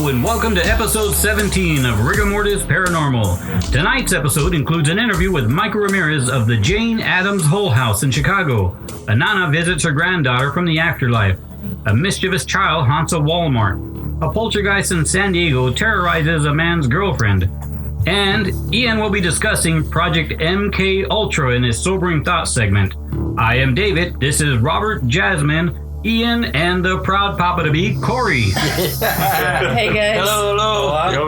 Hello and welcome to episode 17 of Rigor Mortis Paranormal. Tonight's episode includes an interview with Michael Ramirez of the Jane Addams House in Chicago. A nana visits her granddaughter from the afterlife. A mischievous child haunts a Walmart. A poltergeist in San Diego terrorizes a man's girlfriend. And Ian will be discussing Project MKUltra in his Sobering Thoughts segment. I am David, this is Robert, Jasmine, Ian, and the proud papa to be, Kory. Hey guys. Hello. Yo.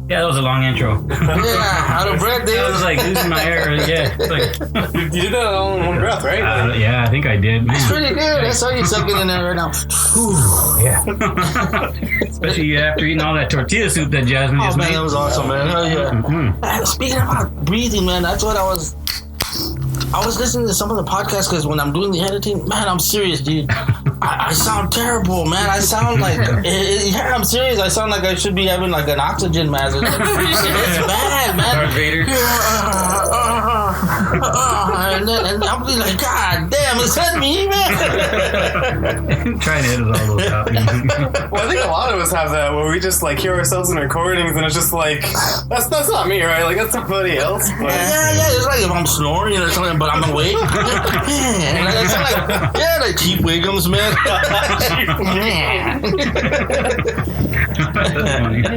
Yeah, that was a long intro. Yeah, out of breath, dude. I was like losing my air. Yeah. It's like, You did that all in one breath, right? yeah, I think I did. It's pretty good. I saw you sucking in there right now. Yeah. Especially after eating all that tortilla soup that Jasmine just Oh, man, made. that was awesome, man. Hell yeah. Mm-hmm. Speaking about breathing, man, that's what I was listening to some of the podcasts because when I'm doing the editing, man, I'm serious, dude. I sound terrible, man. I sound like, yeah, I'm serious. I sound like I should be having like an oxygen mask. It's bad, man. Darth Vader. And I'll be like, God damn, is that me, man? Trying to edit all those out. Well, I think a lot of us have that where we just like hear ourselves in recordings and it's just like, that's not me, right? Like that's somebody else. But... Yeah. It's like if I'm snoring or something, but I'm awake. I sound like Chief Wiggums, man. That's funny.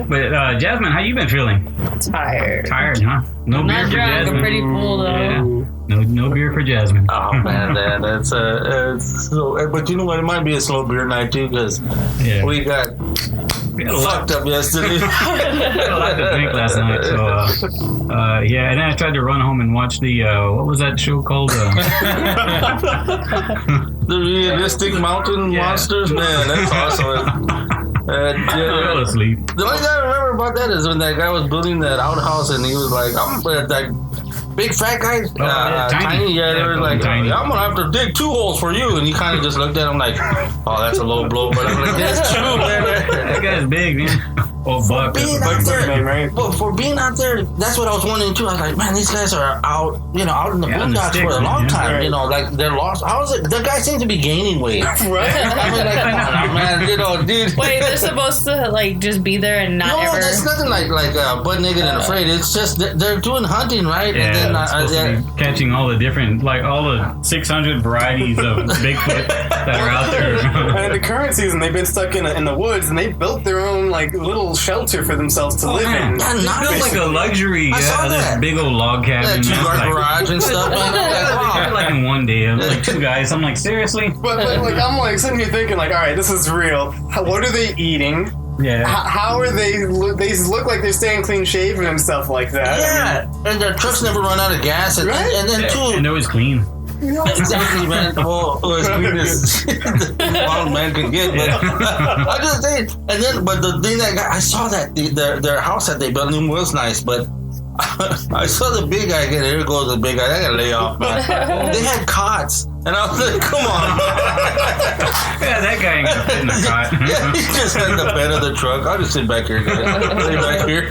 But Jasmine, how you been feeling? Tired. Tired, huh? No I'm beer not for drunk. Jasmine. I'm pretty full though. Yeah. No beer for Jasmine. Oh man, it's slow. But you know what? It might be a slow beer night too, because Yeah. we got fucked up yesterday. I had a lot to drink last night, so yeah. And then I tried to run home and watch the what was that show called? The realistic mountain monsters, man. That's awesome. I fell asleep. The only thing I remember about that is when that guy was building that outhouse and he was like, I'm that big fat guy, tiny. Yeah, they were like, Tiny. I'm gonna have to dig 2 holes for you. And he kind of just looked at him like, oh, that's a low blow. But I'm like, that's true, man. That guy's big, man. Oh, Buck. Being out there, but for being out there, that's what I was wondering too. I was like, man, these guys are out in the boondocks for a long time. Right. You know, like they're lost. How is it? The guy seems to be gaining weight. Right? I mean, like, come on, man, you know, dude. Wait, they're supposed to like just be there and not No, ever. that's nothing like butt naked and afraid. It's just they're doing hunting, right? Yeah, And then it's supposed to be catching all the different, like all the 600 varieties of Bigfoot that are out there. And in the current season, they've been stuck in the woods and they built their own like little shelter for themselves to live in. They built like a luxury, I saw this that. big old log cabin. that 2-car Like, garage and stuff. Man. they're like in one day, like 2 guys. I'm like, seriously? But like I'm like sitting here thinking like, all right, this is real. What are they eating? Yeah. How are they? They look like they're staying clean shaven and stuff like that. Yeah, and their trucks never run out of gas, and, Right? and then too. And they're always clean. Exactly, man. Well, as clean as one man can get, but I just think. And then, but the thing that I saw that their house that they built was nice, but I saw the big guy again. Here goes the big guy. I gotta lay off, man. They had cots, and I was like, come on. Yeah, that guy ain't gonna fit in the cot. Yeah, he just had the bed of the truck. I'll just sit back here, guys. Lay back here.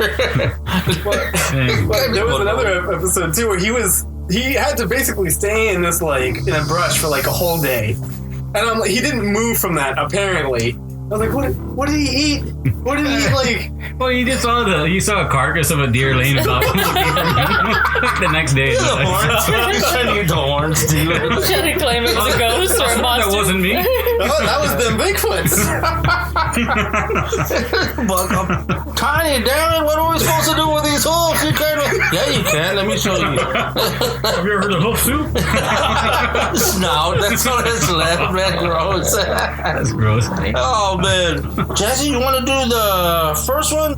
But there was another episode too where he had to basically stay in this like in a brush for like a whole day, and I'm like he didn't move from that apparently. I was like, what did he eat? What did he eat? Like, Well, you saw a carcass of a deer laying about the next day. The horns. He's trying to eat the horns, dude. Trying to claim it was a ghost or a monster. That wasn't me. oh, that was them Bigfoots. But I'm tiny, damn it. What are we supposed to do with these hooves? You can't. Yeah, you can. Let me show you. Have you ever heard of hoof soup? Snout. That's what it's left, man. Gross. That's gross. Oh, man. Jesse, you want to do the first one?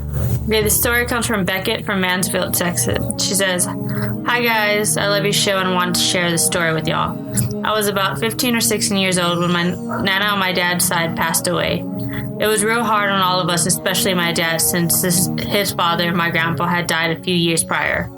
Okay, the story comes from Beckett from Mansfield, Texas. She says, "Hi guys, I love your show and wanted to share this story with y'all. I was about 15 or 16 years old when my nana on my dad's side passed away. It was real hard on all of us, especially my dad, since his father, my grandpa, had died a few years prior.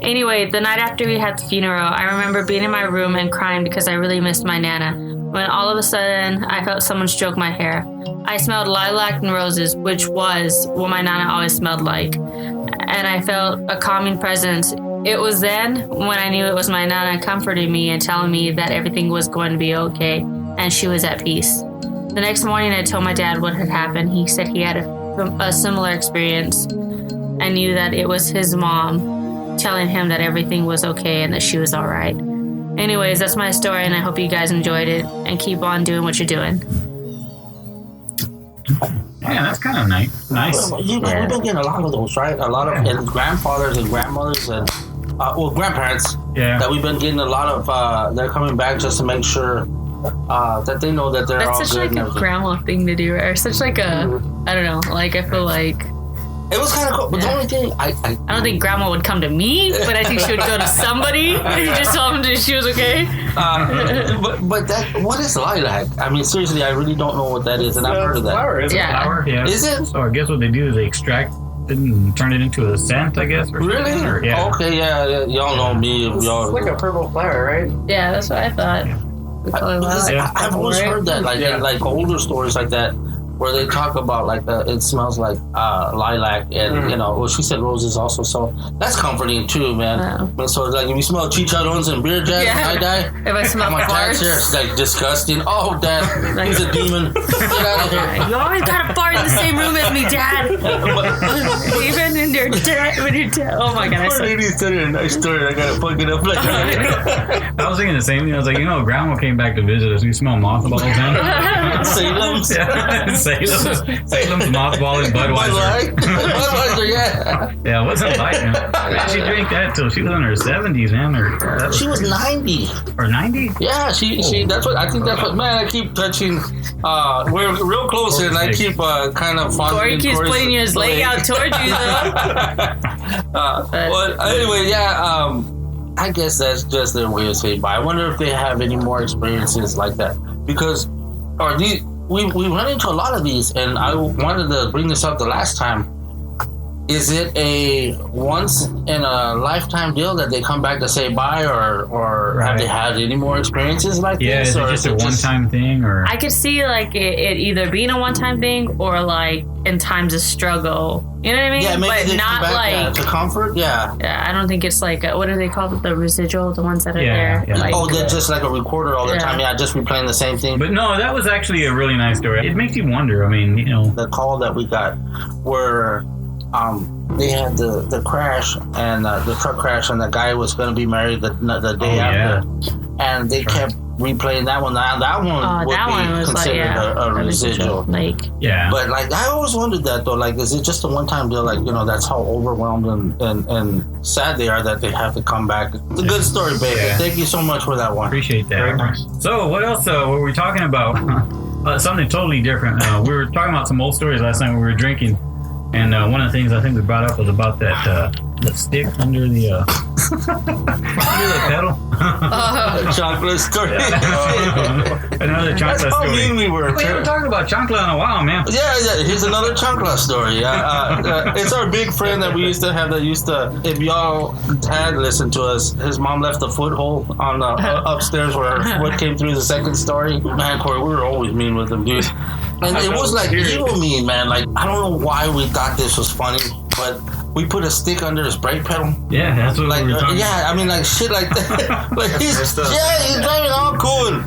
Anyway, the night after we had the funeral, I remember being in my room and crying because I really missed my nana, when all of a sudden I felt someone stroke my hair. I smelled lilac and roses, which was what my nana always smelled like, and I felt a calming presence. It was then when I knew it was my nana comforting me and telling me that everything was going to be okay and she was at peace. The next morning I told my dad what had happened. He said he had a a similar experience and knew that it was his mom telling him that everything was okay and that she was all right. Anyways, that's my story, and I hope you guys enjoyed it and keep on doing what you're doing. Yeah, that's kind of nice. We've been getting a lot of those, right? A lot of and grandfathers and grandmothers and grandparents. Yeah. That we've been getting a lot of. They're coming back just to make sure that they know that they're all good. That's such like a grandma thing to do, right? Or such like a I don't know. Like I feel like. It was kind of cool, but the only thing I don't think Grandma would come to me, but I think she would go to somebody and just tell them that she was okay. But that what is lilac? I mean, seriously, I really don't know what that is, and I've heard of that. Flower, is it? Flower, yeah. Is it? So I guess what they do is they extract it and turn it into a scent, I guess. Or Really? or, yeah. Okay, yeah. Y'all know me. It's Y'all. like a purple flower, right? Yeah, that's what I thought. I've always heard that, in, like older stories like that, where they talk about like it smells like lilac, and you know, well, she said roses also, so that's comforting too, man. Wow. So like if you smell chicharrones and beer jazz, I die. If I smell farts, it's like disgusting. Oh, Dad, he's a demon. Get out of here. You always gotta fart in the same room as me, Dad. Even in your when you're dead. Oh my god! Poor lady's telling a nice story. I gotta fuck it up like that. I was thinking the same thing. I was like, Grandma came back to visit us. We smell mothballs now. Salem's. Salem's mothball and Budweiser. Budweiser, yeah. Yeah, it wasn't like she drank that till she was in her 70s, man. She was 90. Or 90? Yeah, she. That's what I think. That's what. Man, I keep touching. We're real close here, and I keep kind of fondling. Kory keeps putting his leg out towards you, though. Well, anyway, yeah. I guess that's just their way of saying bye. I wonder if they have any more experiences like that because, we run into a lot of these, and I wanted to bring this up the last time. Is it a once in a lifetime deal that they come back to say bye, or have they had any more experiences like this? Yeah, is it just a one-time thing, or I could see like it either being a one-time thing or like in times of struggle. You know what I mean? Yeah, maybe but they not come back, like to comfort. Yeah. Yeah, I don't think it's like what do they call it? The residual, the ones that are there. Yeah. Like, they're just like a recorder all the time. Yeah, just replaying the same thing. But no, that was actually a really nice story. It makes you wonder. I mean, the call that we got where they had the crash and the truck crash, and the guy was going to be married the day after, and they kept replaying that one. Now that one would be considered a residual. But like I always wondered that though. Like, is it just a one-time deal? Like, that's how overwhelmed and sad they are that they have to come back. It's a good story, baby. Yeah. Thank you so much for that one. Appreciate that. Very much. So what else were we talking about? Something totally different. We were talking about some old stories last night when we were drinking. And one of the things I think we brought up was about that the stick under the under the pedal. Chocolate story. Another chocolate story. That's how mean we were. We haven't talked about chocolate in a while, man. Yeah. Here's another chocolate story. It's our big friend that we used to have if y'all had listened to us, his mom left a foothold on the upstairs where her foot came through the second story. Man, Kory, we were always mean with him, dude. And it was like evil mean, man. Like, I don't know why we thought this was funny, but we put a stick under his brake pedal. Yeah, that's what we were talking about. Yeah, I mean, like, shit like that. Like, he's driving all cool.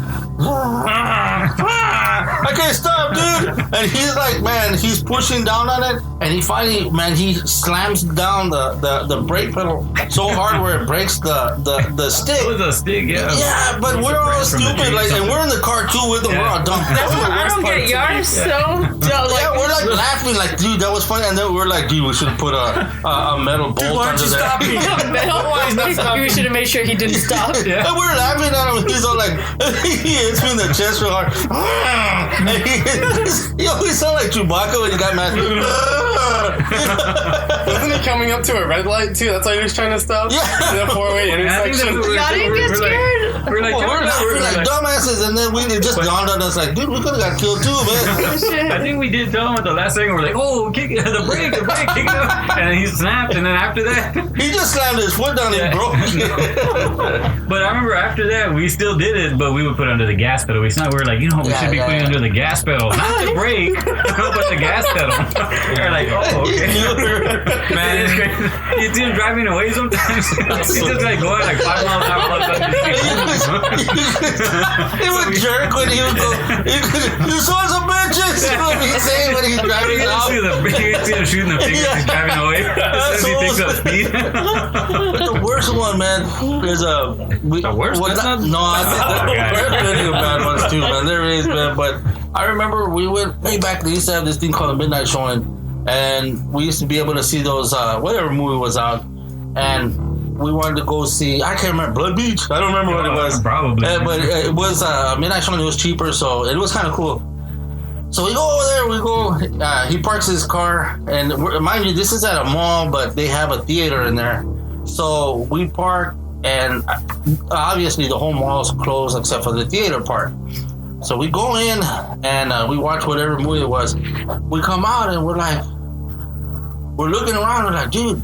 I can't stop, dude. And he's like, man, he's pushing down on it, and he finally, man, he slams down the brake pedal so hard where it breaks the stick. It was a stick, yeah. Yeah, but we're all stupid, like, and we're in the car too with him. Yeah. We're all dumb. I don't get yours so dumb. Yeah, we're like laughing, like, dude, that was funny, and then we're like, dude, we should have put a metal bolt under there. We should have made sure he didn't stop. Yeah. And we're laughing at him, and he's all like, he hits me in the chest real hard. And he always sound like Chewbacca when he got mad. Wasn't he coming up to a red light too? That's why he was trying to stop? Yeah. In a four-way intersection. Y'all didn't get scared. We're like dumbasses, and then it just dawned on us like, dude, we could have got killed too, man. I think we did tell him at the last second. We're like, oh, kick it, the brake, kick it up. And then he snapped, and then after that, he just slammed his foot down and broke it. But I remember after that, we still did it, but we would put under the gas pedal. We were like, we should be putting under the gas pedal, not the brake, but the gas pedal. We're like, oh, okay. Man, it's crazy. You see him driving away sometimes. He's just like going like 5 miles an hour. He would jerk when he would go, you sons of bitches! He would be saying when he's driving out. You can see him shooting the fingers as he's driving away. As soon as he picks up speed. The worst one, man, is the worst one? No, I think there's plenty of bad ones too, man. There is, man. But I remember we went way back. They used to have this thing called a midnight showing, and we used to be able to see those whatever movie was out, and we wanted to go see. I can't remember Blood Beach. I don't remember what it was. Probably, but it was midnight showing. It was cheaper, so it was kind of cool. So we go over there. We go. He parks his car, and mind you, this is at a mall, but they have a theater in there. So we park, and obviously the whole mall is closed except for the theater part. So we go in and we watch whatever movie it was. We come out and we're looking around. We're like, dude,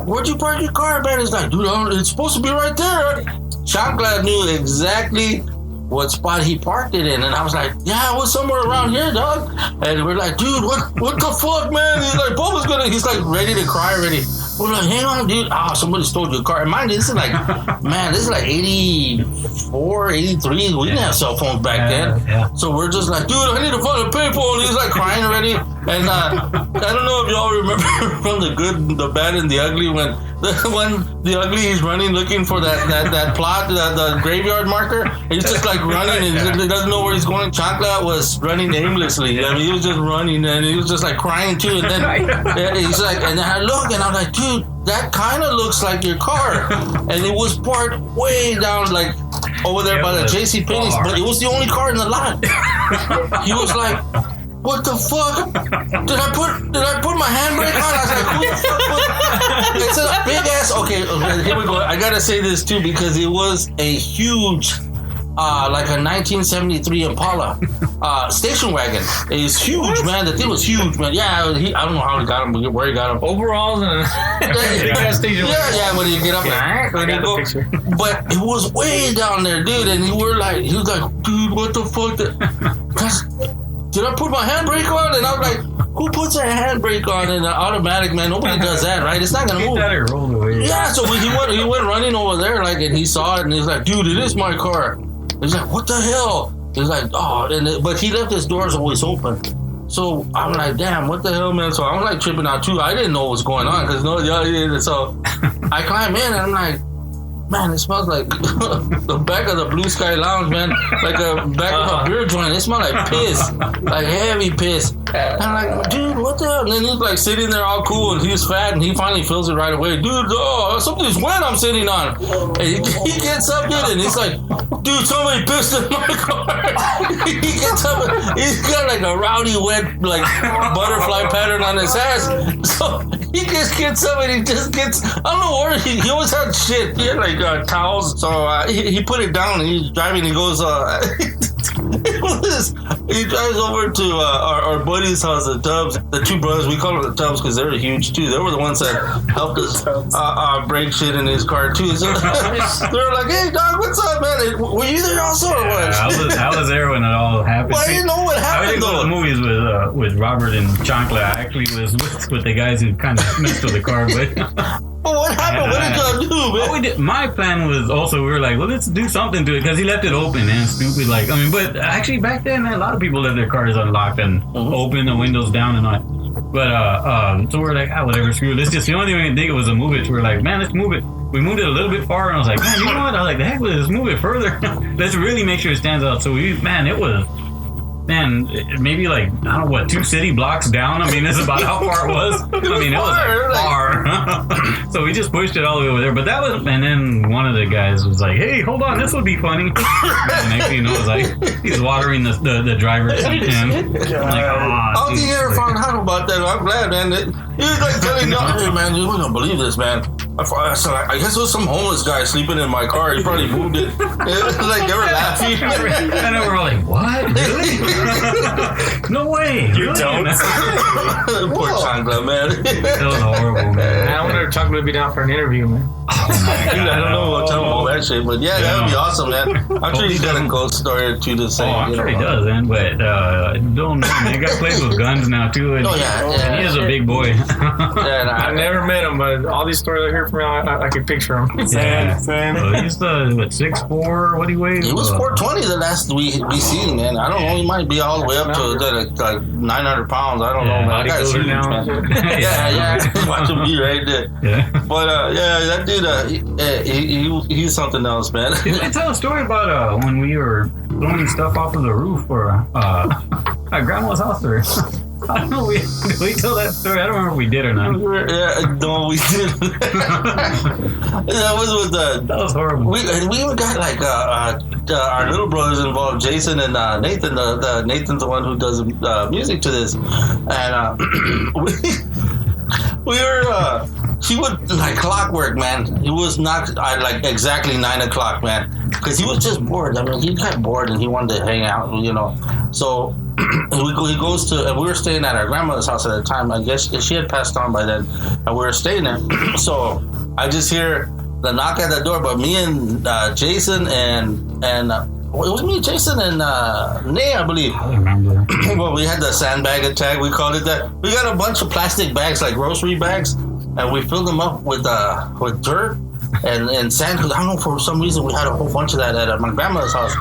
where'd you park your car, man? It's like, dude, it's supposed to be right there. Chancla knew exactly what spot he parked it in, and I was like, yeah, it was somewhere around here, dog. And we're like, dude, what the fuck, man? He's like, Boba's he's like ready to cry already. We're like, hang on, dude. Somebody stole your car. And mind you, this is like, man, this is like 84, 83. We didn't have cell phones back then. Yeah. So we're just like, dude, I need to find a payphone. He's like crying already. And I don't know if y'all remember from The Good, the Bad, and the Ugly when the Ugly is running looking for that plot, the graveyard marker. He's just like running and he doesn't know where he's going. Chancla was running aimlessly. I mean, he was just running and he was just like crying too. And then he's like, and then I look and I'm like, dude, that kind of looks like your car. And it was parked way down, like over there by the JC Penney's, but it was the only car in the lot. He was like, what the fuck? Did I put my handbrake on? I was like, who the fuck was... It's a big ass... Okay, here we go. I gotta say this too because it was a huge, like a 1973 Impala station wagon. It's huge, man. The thing was huge, man. Yeah, I don't know how he got him, where he got him. Overalls and station wagon. Yeah, when you get up there. I got the picture. But it was way down there, dude. And he was like, dude, what the fuck? Did I put my handbrake on? And I was like, who puts a handbrake on in an automatic, man? Nobody does that, right? It's not gonna move. It rolled away. Yeah, so he went running over there, like, and he saw it, and he's like, dude, it is my car. He's like, what the hell? He's like, oh, but he left his doors always open. So I'm like, damn, what the hell, man? So I'm like tripping out too. I didn't know what was going on because so I climb in and I'm like, man, it smells like the back of the Blue Sky Lounge, man. Like a back of a beer joint. It smells like piss. Like heavy piss. And I'm like, dude, what the hell? And then he's like sitting there all cool and he's fat and he finally feels it right away. Dude, something's wet I'm sitting on. And he gets up, dude, and he's like, dude, somebody pissed in my car. He gets up and he's got like a rowdy wet like butterfly pattern on his ass. So he just gets up and he just gets, I don't know where he always had shit. He had like towels. So he put it down and he's driving. He goes, he drives over to our buddy's house, the Tubbs. The two brothers, we call them the Tubbs because they're huge too. They were the ones that helped us break shit in his car too. So they're like, hey dog, what's up, man? Were you there also or what? I was there when it all happened. Well, I didn't know what happened. I didn't go to the movies with Robert and Chancla. I actually was with the guys who kind of messed with the car, but what happened? What did y'all do, man? My plan was also, we were like, well, let's do something to it because he left it open, man. Stupid, like, I mean, but actually back then, man, a lot of people left their cars unlocked and open the windows down and all. But so we're like, whatever, screw it. Let's just, the only thing we could think of was to move it. So we're like, man, let's move it. We moved it a little bit far, and I was like, man, you know what? I was like, the heck with it, let's move it further. Let's really make sure it stands out. So maybe like, I don't know what, 2 city blocks down. I mean, this is about how far it was. I mean, it was like far. So we just pushed it all the way over there. But that was, and then one of the guys was like, hey, hold on, this will be funny. And next thing you know, it's like, he's watering the driver's seat. And I'm like, I don't think you ever found out about that. I'm glad, man. He was like telling me, hey, man, you wouldn't believe this, man. So I guess it was some homeless guy sleeping in my car. He probably moved it. It was like they were laughing. And then we were like, what? Really? No way. You don't? Poor Chancla, man. That was horrible, man. I wonder if Chancla would be down for an interview, man. I don't know what time all that shit, but yeah, that would be awesome, man. I'm sure he's got a ghost story or two to say. Oh, I'm sure he does, man. But don't know, man. He got plays with guns now too, and he is a big boy. I never met him, but all these stories I hear from him, I can picture him. Same. He's 6'4". What do you weigh? He was 420 the last we seen, man. I don't know. He might be all the way up to like 900 pounds. I don't know, man. That guy's huge, man. yeah. Watch him be right there. Yeah. But that dude, he's something else, man. Did I tell a story about when we were throwing stuff off of the roof for at Grandma's house? Or I don't know. Did we tell that story? I don't remember if we did or not. Yeah, no, we didn't. That was horrible. We even got like our little brothers involved, Jason and Nathan. Nathan's the one who does music to this, and we were. He would like clockwork, man. He was not like exactly 9 o'clock, man, because he was just bored. I mean, he got bored and he wanted to hang out, So he goes to, and we were staying at our grandmother's house at the time. I guess she had passed on by then, and we were staying there. So I just hear the knock at the door, but me and Jason and it was me, Jason, and Nay, I believe. I don't remember. Well, we had the sandbag attack. We called it that. We got a bunch of plastic bags, like grocery bags, and we filled them up with dirt and sand. Because I don't know, for some reason we had a whole bunch of that at my grandmother's house.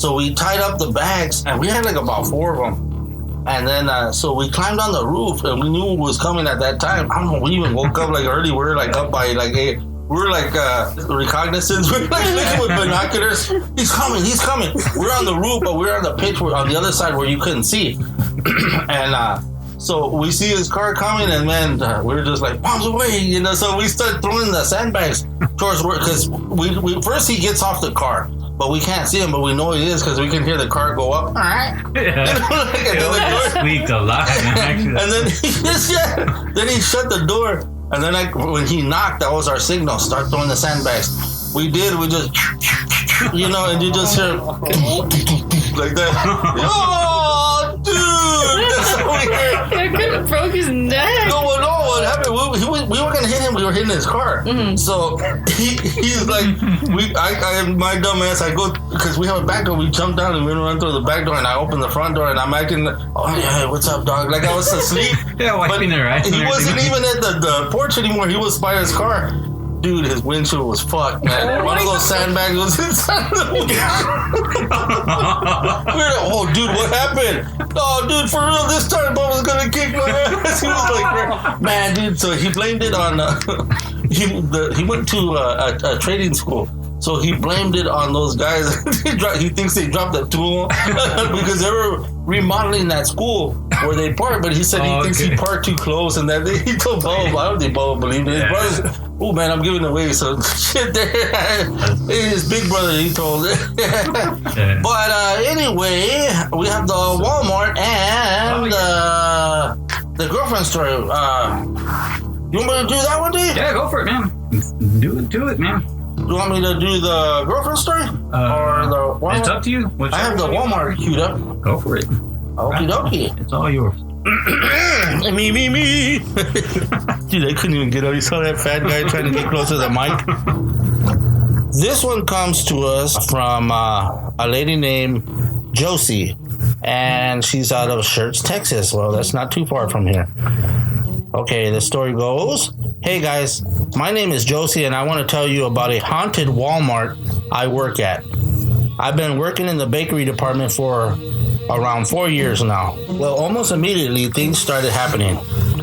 So we tied up the bags, and we had like about 4 of them. And then so we climbed on the roof, and we knew it was coming at that time. I don't know. We even woke up like early. We were like up by like 8. We were like reconnaissance. We were like looking with binoculars. He's coming. We're on the roof, but we're on the pitch on the other side where you couldn't see. And so we see his car coming, and man, we're just like, bombs away, So we start throwing the sandbags towards work, because we first he gets off the car, but we can't see him, but we know he is because we can hear the car go up. All right. Squeaked a lot. And then he shut the door. And then when he knocked, that was our signal. Start throwing the sandbags. We did. We just, and you just hear like that. Oh, dude! That's how we heard. I could have broke his neck. No, what happened? We were gonna hit him. We were hitting his car. Mm-hmm. So he's like, my dumb ass. I go, because we have a back door. We jumped down and we run through the back door, and I open the front door, and I'm acting, oh yeah, what's up, dog? Like I was asleep. Yeah, wiping their eyes. He wasn't even at the porch anymore. He was by his car. Dude, his windshield was fucked, man. One of those sandbags was inside the oh, dude, what happened? Oh, dude, for real, this time Bob was gonna kick my ass. He was like, man, dude. So he blamed it on. He went to a trading school. So he blamed it on those guys. He thinks they dropped the tool because they were remodeling that school where they parked. But he said he thinks he parked too close, and that he told Bubba. I don't think Bubba believed it. His brothers, oh man, I'm giving away. So shit, there. His big brother, he told it. But anyway, we have the Walmart and the girlfriend story. You want me to do that one, Dave? Yeah, go for it, man. Do it, man. You want me to do the girlfriend story? Or the Walmart? It's up to you. I have the Walmart queued up. Go for it. Okie dokie. It's all yours. Me. Dude, I couldn't even get up. You saw that fat guy trying to get close to the mic? This one comes to us from a lady named Josie. And she's out of Schertz, Texas. Well, that's not too far from here. Okay, the story goes, hey guys, my name is Josie and I want to tell you about a haunted Walmart I work at. I've been working in the bakery department for around 4 years now. Well, almost immediately things started happening.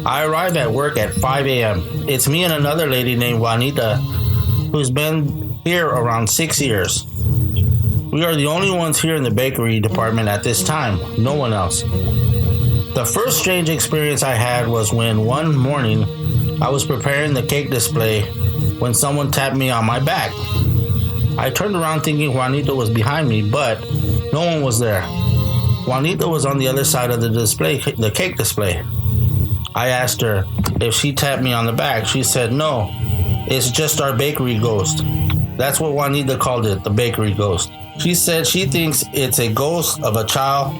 I arrived at work at 5 a.m. It's me and another lady named Juanita who's been here around 6 years. We are the only ones here in the bakery department at this time, no one else. The first strange experience I had was when one morning I was preparing the cake display when someone tapped me on my back. I turned around thinking Juanita was behind me, but no one was there. Juanita was on the other side of the cake display. I asked her if she tapped me on the back. She said, no, it's just our bakery ghost. That's what Juanita called it, the bakery ghost. She said she thinks it's a ghost of a child,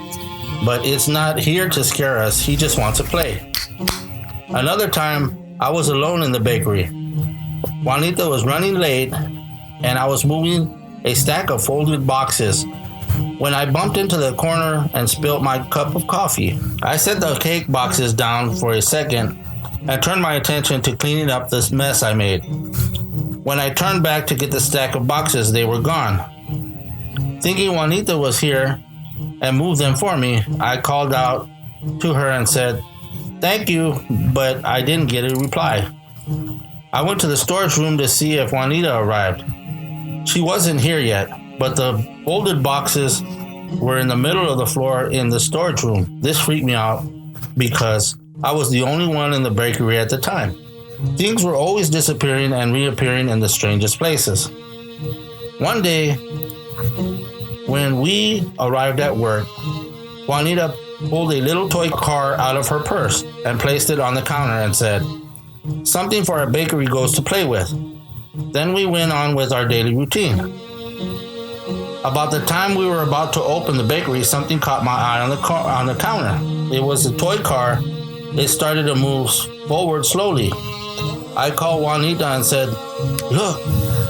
but it's not here to scare us. He just wants to play. Another time, I was alone in the bakery. Juanita was running late, and I was moving a stack of folded boxes when I bumped into the corner and spilled my cup of coffee. I set the cake boxes down for a second and turned my attention to cleaning up this mess I made. When I turned back to get the stack of boxes, they were gone. Thinking Juanita was here and moved them for me, I called out to her and said, "Thank you," but I didn't get a reply. I went to the storage room to see if Juanita arrived. She wasn't here yet, but the folded boxes were in the middle of the floor in the storage room. This freaked me out because I was the only one in the bakery at the time. Things were always disappearing and reappearing in the strangest places. One day, when we arrived at work, Juanita pulled a little toy car out of her purse and placed it on the counter and said, "Something for our bakery ghost to play with." Then we went on with our daily routine. About the time we were about to open the bakery, something caught my eye on the counter. It was a toy car. It started to move forward slowly. I called Juanita and said, "Look."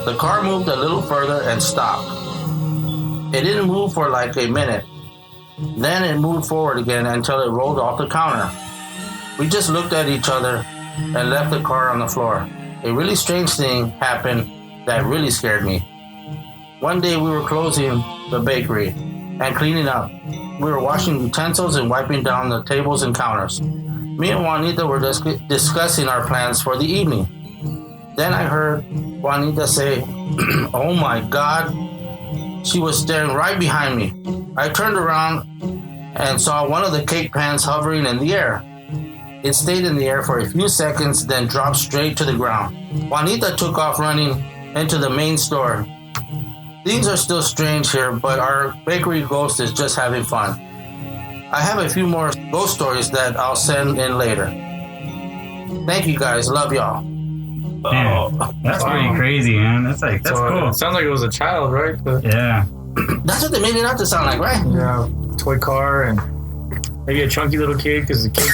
The car moved a little further and stopped. It didn't move for like a minute. Then it moved forward again until it rolled off the counter. We just looked at each other and left the car on the floor. A really strange thing happened that really scared me. One day we were closing the bakery and cleaning up. We were washing utensils and wiping down the tables and counters. Me and Juanita were discussing our plans for the evening. Then I heard Juanita say, "Oh my God." She was staring right behind me. I turned around and saw one of the cake pans hovering in the air. It stayed in the air for a few seconds, then dropped straight to the ground. Juanita took off running into the main store. Things are still strange here, but our bakery ghost is just having fun. I have a few more ghost stories that I'll send in later. Thank you guys. Love y'all. Man, that's pretty crazy, man. That's cool. It sounds like it was a child, right? Yeah. That's what they made it out to sound like, right? Yeah, toy car and maybe a chunky little kid because the cake.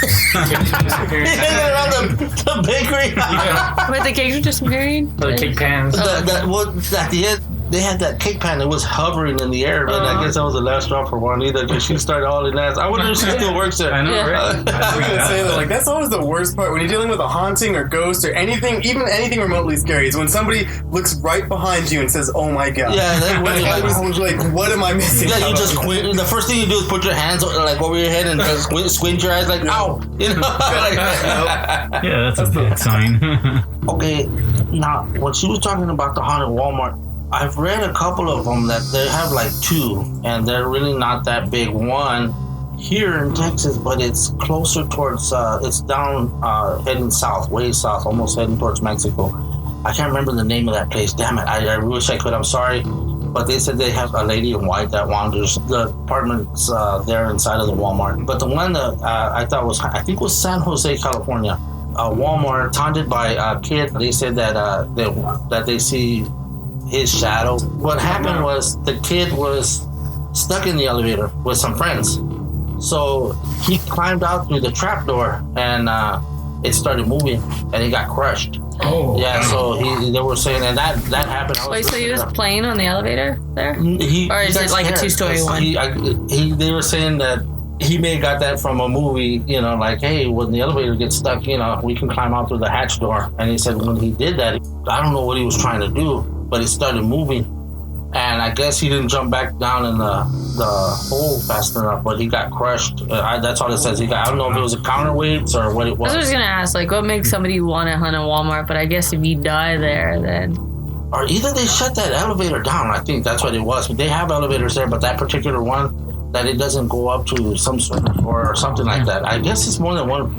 They made it around the bakery. But the cakes were disappearing? The cake pans. At the end, they had that cake pan that was hovering in the air, and I guess that was the last straw for Juanita because she started hauling ass. I wonder if she still works there. I know, Yeah. right? I was gonna say that, like, that's always the worst part when you're dealing with a haunting or ghost or anything, even anything remotely scary, is when somebody looks right behind you and says, "Oh my God." Yeah, I was like, what am I missing? Yeah, you just squint. The first thing you do is put your hands like over your head and just squint your eyes like, "Ow!" You know. Yeah, that's a good sign. Okay, now when she was talking about the haunted Walmart, I've read a couple of them that they have like two, and they're really not that big. One here in Texas, but it's closer towards, it's down heading south, way south, almost heading towards Mexico. I can't remember the name of that place. Damn it, I wish I could. I'm sorry. But they said they have a lady in white that wanders the apartments there inside of the Walmart. But the one that I thought was, I think was San Jose, California. A Walmart haunted by a kid. They said that they see his shadow. What happened was the kid was stuck in the elevator with some friends. So he climbed out through the trapdoor and it started moving and he got crushed. Oh. Yeah, so they were saying, and that happened. Wait, so he was playing on the elevator there? Or is it like a two-story one? They were saying that he may have got that from a movie, you know, like, hey, when the elevator gets stuck, you know, we can climb out through the hatch door. And he said when he did that, I don't know what he was trying to do, but it started moving. And I guess he didn't jump back down in the hole fast enough, but he got crushed. That's all it says. I don't know if it was a counterweights or what it was. I was going to ask, like, what makes somebody want to hunt a Walmart? But I guess if you die there, then... Or either they shut that elevator down. I think that's what it was. But they have elevators there, but that particular one, that it doesn't go up to some sort of floor or something like that. I guess it's more than one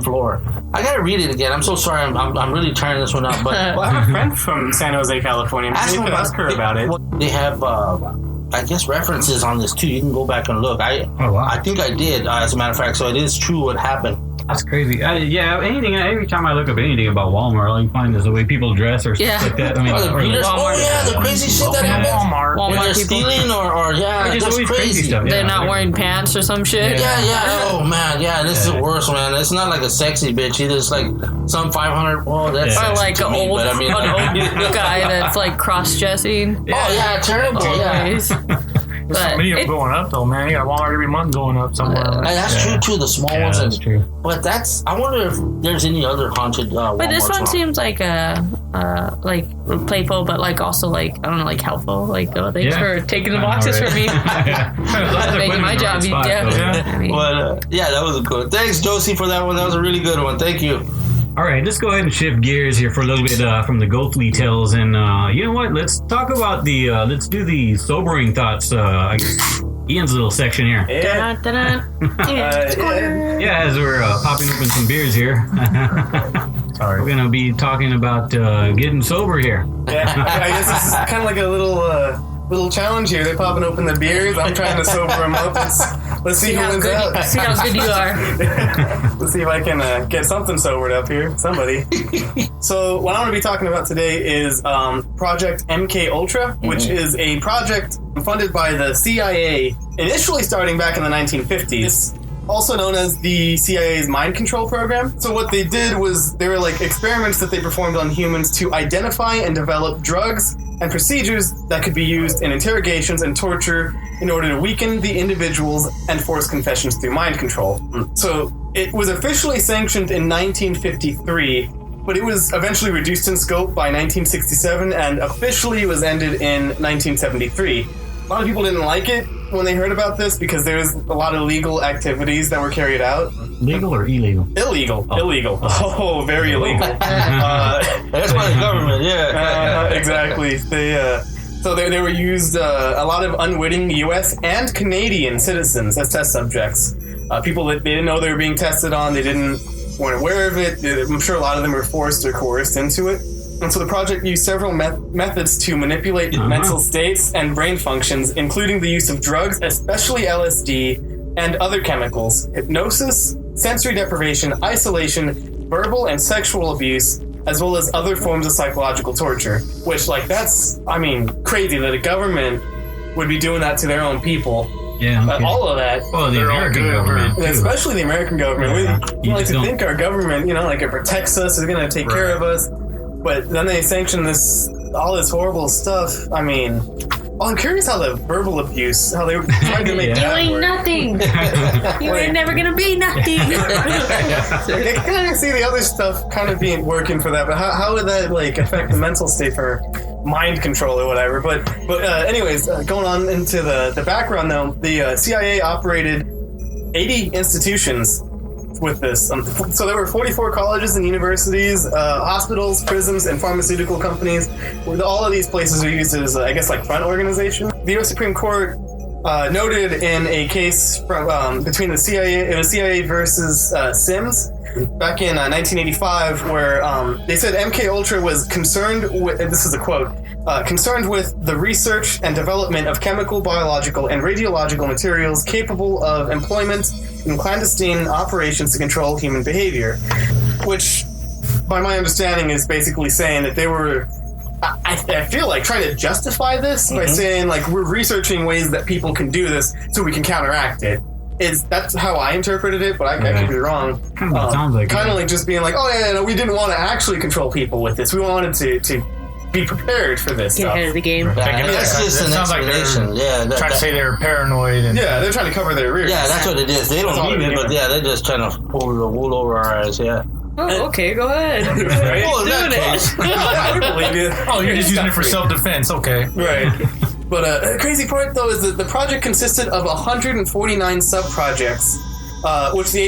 floor. I gotta read it again. I'm so sorry. I'm really tearing this one up. But Well, I have a friend from San Jose, California. Maybe you could ask her about it. They have, I guess, references on this too. You can go back and look. Oh, wow. I think I did, as a matter of fact. So it is true what happened. That's crazy. Every time I look up anything about Walmart, all you find is the way people dress or stuff like that. I mean, the crazy shit that happens. Walmart When they're people. stealing or just that's always crazy. stuff. They're Yeah. not wearing pants or some shit. Yeah. Oh man, this is the worst, man. It's not like a sexy bitch either. It's like some 500. Oh, that's Or sexy like to an me, old but I mean, guy that's like cross-dressing. oh yeah, terrible. Yeah, Anyways. But Many of them going up though, man. You got Walmart every month going up somewhere. And that's true too. The small ones. That's true. But I wonder if there's any other haunted. But this Walmarts one around. seems like like playful, but like also like I don't know, like helpful. Like thanks for taking the boxes for me, making my job easier. I mean, But that was a good. Thanks, Josie, for that one. That was a really good one. Thank you. All right, let's go ahead and shift gears here for a little bit from the ghostly tales, and you know what? Let's talk about let's do the sobering thoughts. I guess Ian's little section here. Yeah. Yeah, as we're popping open some beers here, Sorry. we're gonna be talking about getting sober here. Yeah, I guess this is kind of like a little challenge here. They're popping open the beers. I'm trying to sober them up. Let's see who wins out. See how good you are. Let's see if I can get something sobered up here. Somebody. So what I'm going to be talking about today is Project MKUltra, which is a project funded by the CIA, initially starting back in the 1950s. Also known as the CIA's mind control program. So what they did was they were like experiments that they performed on humans to identify and develop drugs and procedures that could be used in interrogations and torture in order to weaken the individuals and force confessions through mind control. So it was officially sanctioned in 1953, but it was eventually reduced in scope by 1967 and officially was ended in 1973. A lot of people didn't like it when they heard about this because there was a lot of illegal activities that were carried out. Legal or illegal? Illegal. Oh, very illegal. That's by the government. Yeah. Exactly. So they were used a lot of unwitting U.S. and Canadian citizens as test subjects. People that they didn't know they were being tested on. They weren't aware of it. I'm sure a lot of them were forced or coerced into it. And so the project used several methods to manipulate mental states and brain functions, including the use of drugs, especially LSD, and other chemicals, hypnosis, sensory deprivation, isolation, verbal and sexual abuse, as well as other forms of psychological torture. Which, that's crazy that a government would be doing that to their own people. Yeah. But all of that, Well, the American government, too. especially the American government, we You like just to don't- think our government, it protects us, is going to take care of us. But then they sanction all this horrible stuff. I'm curious how the verbal abuse, how they were trying to make You that ain't work. nothing. You ain't never gonna be nothing. I kind of see the other stuff kind of working for that, but how would that affect the mental state for mind control or whatever? But anyways, going on into the background though, the CIA operated 80 institutions with this. So there were 44 colleges and universities, hospitals, prisons, and pharmaceutical companies. All of these places are used as, front organizations. The U.S. Supreme Court noted in a case between the CIA, it was CIA versus Sims, back in 1985, where they said MKUltra was concerned with, and this is a quote, concerned with the research and development of chemical, biological, and radiological materials capable of employment in clandestine operations to control human behavior. Which, by my understanding, is basically saying that they were, I feel like, trying to justify this by saying, we're researching ways that people can do this so we can counteract it. That's how I interpreted it, but I could be wrong. Kind of sounds like kind it. of like just being like, we didn't want to actually control people with this. We wanted to be prepared for this Get stuff. ahead of the game. That's just an sounds like explanation. trying to say they're paranoid. And Yeah, they're trying to cover their rears. Yeah, that's what it is. They don't mean it, but they're just trying to pull the wool over our eyes. Yeah. Oh, okay, go ahead. Right? Well, in that Doing case, Yeah, I believe you. oh, you're just using it for Scot-free. self-defense. Okay. Right. But the crazy part, though, is that the project consisted of 149 sub-projects, which the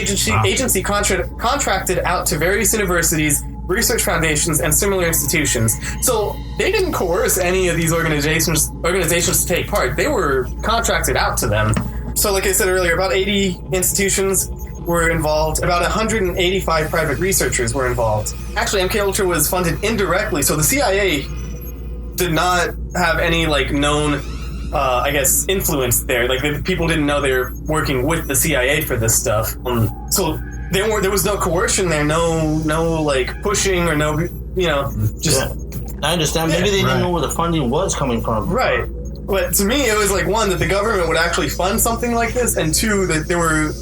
agency contracted out to various universities, research foundations, and similar institutions. So they didn't coerce any of these organizations to take part. They were contracted out to them. So like I said earlier, about 80 institutions were involved. About 185 private researchers were involved. Actually, MKUltra was funded indirectly, so the CIA did not have any known influence there. People didn't know they were working with the CIA for this stuff. So there was no coercion there, no like pushing or no, just. Yeah. I understand. Maybe they didn't know where the funding was coming from. Right. But to me, it was like, one, that the government would actually fund something like this, and two, that there were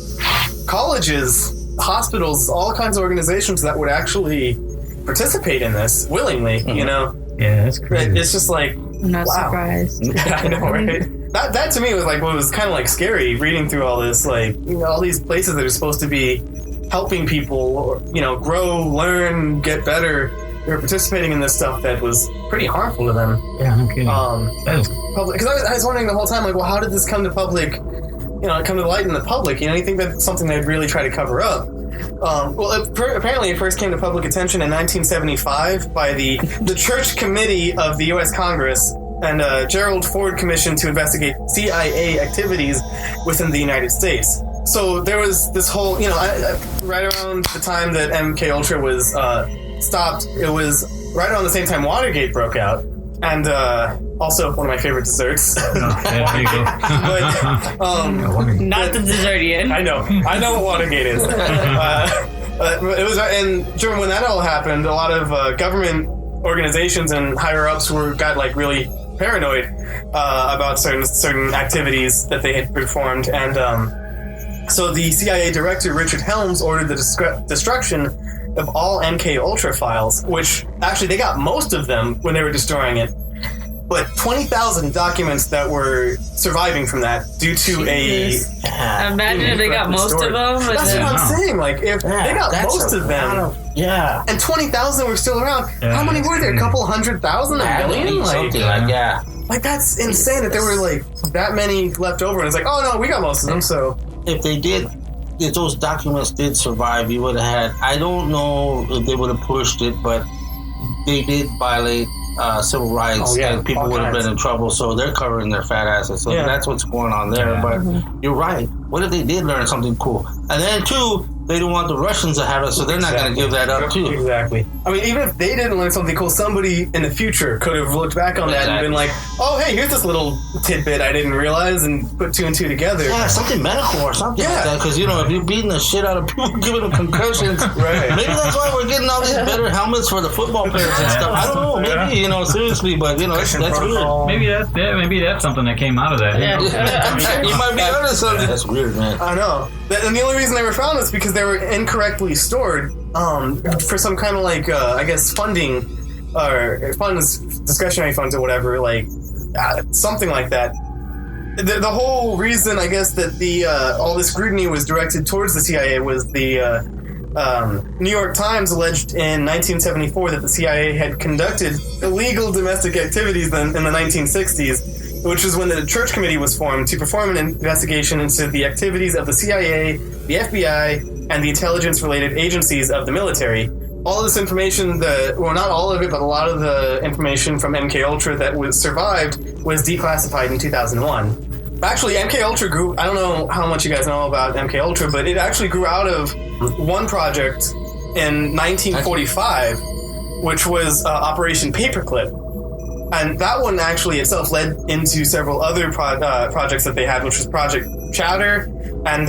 colleges, hospitals, all kinds of organizations that would actually participate in this willingly, Yeah, that's crazy. It's just like, I'm not surprised. Yeah, I know, right? That to me was like what was kind of like scary reading through all this, like, all these places that are supposed to be helping people, grow, learn, get better. They were participating in this stuff that was pretty harmful to them. Yeah, no kidding. Because I was wondering the whole time, like, well, how did this come to public? Come to light in the public? You think that's something they'd really try to cover up? Apparently, it first came to public attention in 1975 by the Church Committee of the U.S. Congress and Gerald Ford Commission to investigate CIA activities within the United States. So there was this whole, right around the time that MKUltra was stopped, it was right around the same time Watergate broke out, and also one of my favorite desserts. There you go. Not the dessertian. I know what Watergate is. It was, and during when that all happened, a lot of government organizations and higher ups got like really paranoid about certain activities that they had performed, and so the CIA director Richard Helms ordered the destruction of all MKUltra files, which actually they got most of them when they were destroying it, but 20,000 documents that were surviving from that due to Imagine if they got most of them. That's what I'm saying. Like, if they got most of them, and 20,000 were still around, how many were there? A couple 100,000, a million? Something like, like, that's insane that there were like that many left over, and it's like, oh no, we got most of them. So if those documents did survive, you would have had, I don't know if they would have pushed it, but they did violate civil rights, and people would have been in trouble, so they're covering their fat asses. So that's what's going on there. Yeah. But you're right. What if they did learn something cool? And then, too, they don't want the Russians to have it, so they're not going to give that up, too. Exactly. I mean, even if they didn't learn something cool, somebody in the future could have looked back on that and been like, oh, hey, here's this little tidbit I didn't realize, and put two and two together. Yeah, something medical or something like that, because, if you're beating the shit out of people, giving them concussions, maybe that's why we're getting all these better helmets for the football players and stuff. I don't know, maybe, seriously, but, that's weird. Maybe that's something that came out of that. You might be onto something. That's weird, man. I know. And the only reason they were found is because they were incorrectly stored for some kind of like, I guess, funding or funds, discretionary funds or whatever, like something like that. The whole reason, I guess, that the all this scrutiny was directed towards the CIA was the New York Times alleged in 1974 that the CIA had conducted illegal domestic activities in the 1960s, which was when the Church Committee was formed to perform an investigation into the activities of the CIA, the FBI, and the intelligence-related agencies of the military. All of this information, not all of it, but a lot of the information from MKUltra that was survived was declassified in 2001. Actually, MKUltra grew, I don't know how much you guys know about MKUltra, but it actually grew out of one project in 1945, which was Operation Paperclip. And that one actually itself led into several other projects that they had, which was Project Chowder and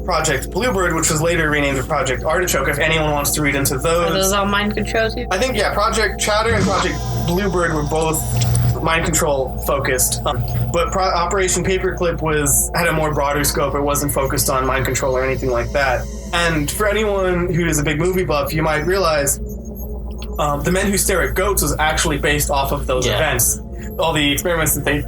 Project Bluebird, which was later renamed to Project Artichoke, if anyone wants to read into those. Are those all mind control too? I think, Project Chowder and Project Bluebird were both mind control focused. But Operation Paperclip had a more broader scope. It wasn't focused on mind control or anything like that. And for anyone who is a big movie buff, you might realize The Men Who Stare at Goats was actually based off of those events, all the experiments that they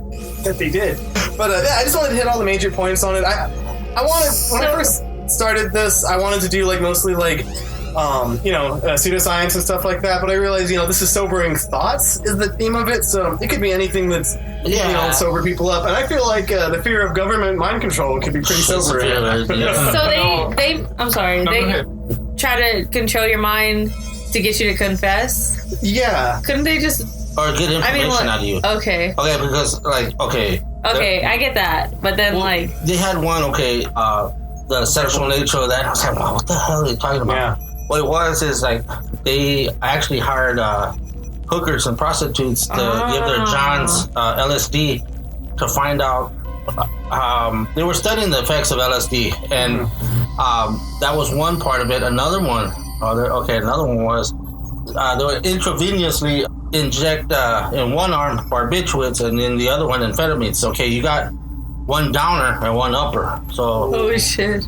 did. But I just wanted to hit all the major points on it. When I first started this, I wanted to do mostly pseudoscience and stuff like that. But I realized, this is sobering thoughts is the theme of it. So it could be anything that's sober people up. And I feel like the fear of government mind control could be pretty sobering. So they try to control your mind to get you to confess? Yeah. Couldn't they just... Or get information out of you. Okay. Okay, because, Okay, I get that. But then, they had one, the sexual nature of that. I was like, wow, what the hell are they talking about? Yeah. What it was is, they actually hired hookers and prostitutes to give their Johns LSD to find out... they were studying the effects of LSD, and That was one part of it. Another one was they would intravenously inject in one arm barbiturates and in the other one amphetamines. Okay, you got one downer and one upper. So holy shit.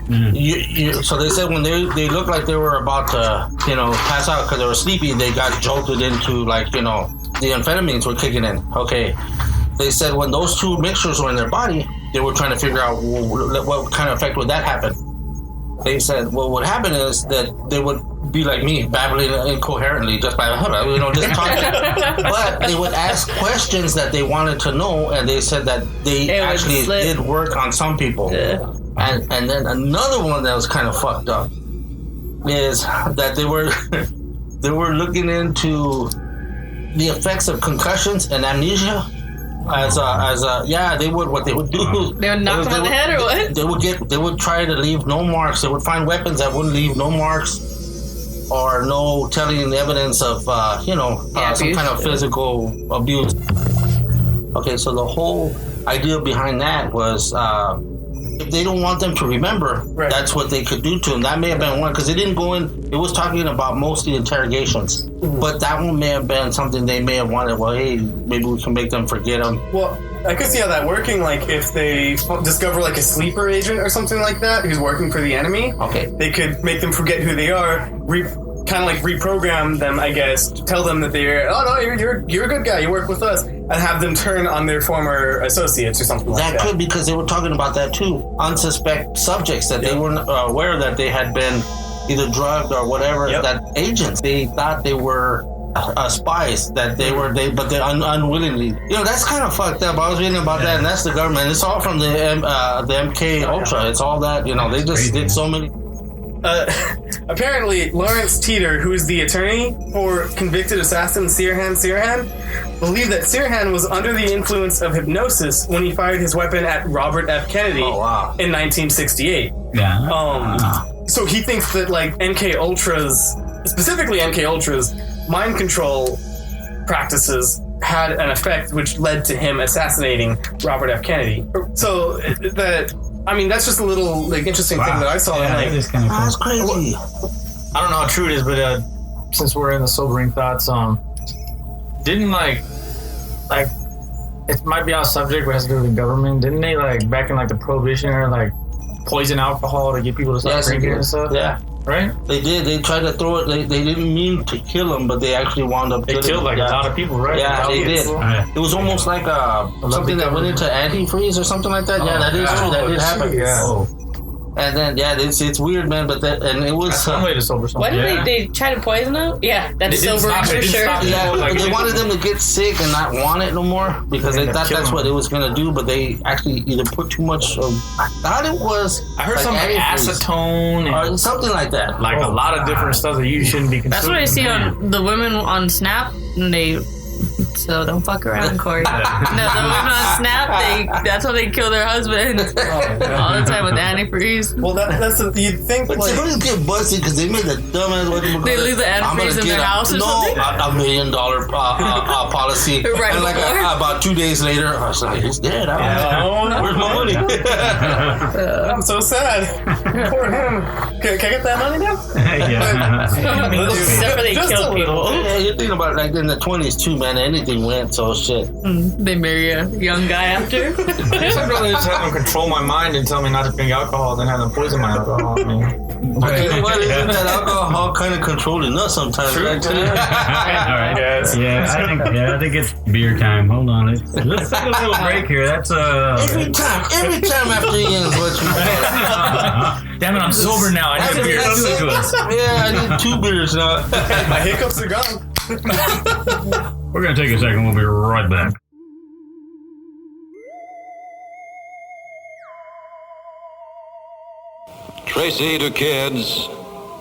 So they said when they looked like they were about to pass out because they were sleepy, they got jolted into the amphetamines were kicking in. Okay, they said when those two mixtures were in their body, they were trying to figure out what kind of effect would that happen. They said what would happen is that they would be like me, babbling incoherently just by just talking. But they would ask questions that they wanted to know, and they said that they actually did work on some people. Yeah. And then another one that was kind of fucked up is that they were looking into the effects of concussions and amnesia. They would do. They would knock them on the head or what? They would try to leave no marks. They would find weapons that wouldn't leave no marks or no telling evidence of some kind of physical abuse. Okay, so the whole idea behind that was if they don't want them to remember, right, that's what they could do to them. That may have been one, because it didn't go in. It was talking about mostly interrogations, but that one may have been something they may have wanted. Well, hey, maybe we can make them forget them. Well, I could see how that working. Like if they discover like a sleeper agent or something like that who's working for the enemy. Okay, they could make them forget who they are. Kind of like reprogram them, I guess. Tell them that you're a good guy. You work with us, and have them turn on their former associates or something like that. That could, because they were talking about that too. Unsuspect subjects that they weren't aware that they had been either drugged or whatever. Yep. That agents, they thought they were spies. That but they unwillingly. That's kind of fucked up. I was reading about that, and that's the government. It's all from the MKUltra. It's all that. They just did so many. Apparently, Lawrence Teeter, who is the attorney for convicted assassin Sirhan, believed that Sirhan was under the influence of hypnosis when he fired his weapon at Robert F. Kennedy in 1968. Yeah. So he thinks that specifically MKUltra's mind control practices had an effect which led to him assassinating Robert F. Kennedy. So that's just a little interesting thing that I saw. Yeah, that's crazy. I don't know how true it is, but since we're in the sobering thoughts, didn't it might be off subject, but it has to do with the government. Didn't they back in the Prohibition era poison alcohol to get people to stop drinking and stuff? Yeah. Right? They did. They tried to throw it. They didn't mean to kill them, but they actually wound up killing them. They killed a lot of people, right? Yeah, they did. It was almost like something that went into antifreeze or something like that. Yeah, that is true. That did happen. Yeah. And then, it's weird, man. But it was some way to sober someone. Why did they try to poison them? Yeah, that's sober for sure. Yeah, they wanted them to get sick and not want it no more because they thought that's what it was going to do. But they actually either put too much of. I thought it was. I heard something like acetone or something like that. A lot of different stuff that you shouldn't be consuming. That's what I see on the women on Snap. So don't fuck around, Kory. No, the women on Snap, that's how they kill their husbands all the time with antifreeze. Well, that's you'd think. But they don't get busted because they made the dumbass. They leave the antifreeze in their house or something. $1 million policy. Right, and about 2 days later, I was like, he's dead. Where's my money? I'm so sad. Poor him. Can I get that money now? Yeah. Except for they kill people. Yeah, you're thinking about in the 20s too, man. Anything went, so shit. They marry a young guy after. I'd rather just have them control my mind and tell me not to drink alcohol than have them poison my alcohol. Isn't that alcohol kind of controlling us sometimes? True. Right? All right. I think it's beer time. Hold on. Let's take a little break here. That's every time after Ian's what you Damn it, I'm sober now. I need a beer. Yeah, I need 2 beers now. My hiccups are gone. We're going to take a second. We'll be right back. Tracy to kids.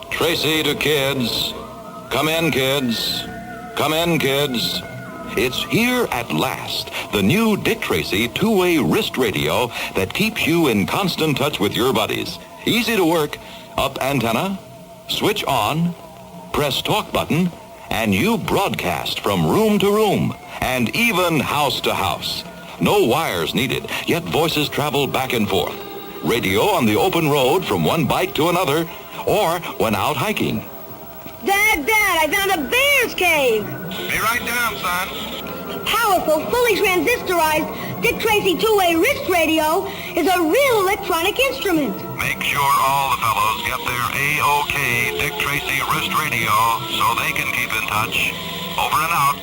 Tracy to kids. Come in, kids. Come in, kids. It's here at last, the new Dick Tracy two-way wrist radio that keeps you in constant touch with your buddies. Easy to work. Up antenna, switch on, press talk button, and you broadcast from room to room and even house to house. No wires needed, yet voices travel back and forth. radio on the open road from one bike to another, or when out hiking. Dad, I found a bear's cave. Be right down, son. Powerful, fully transistorized Dick Tracy two-way wrist radio is a real electronic instrument. Make sure all the fellows get their A-OK Dick Tracy wrist radio so they can keep in touch. Over and out.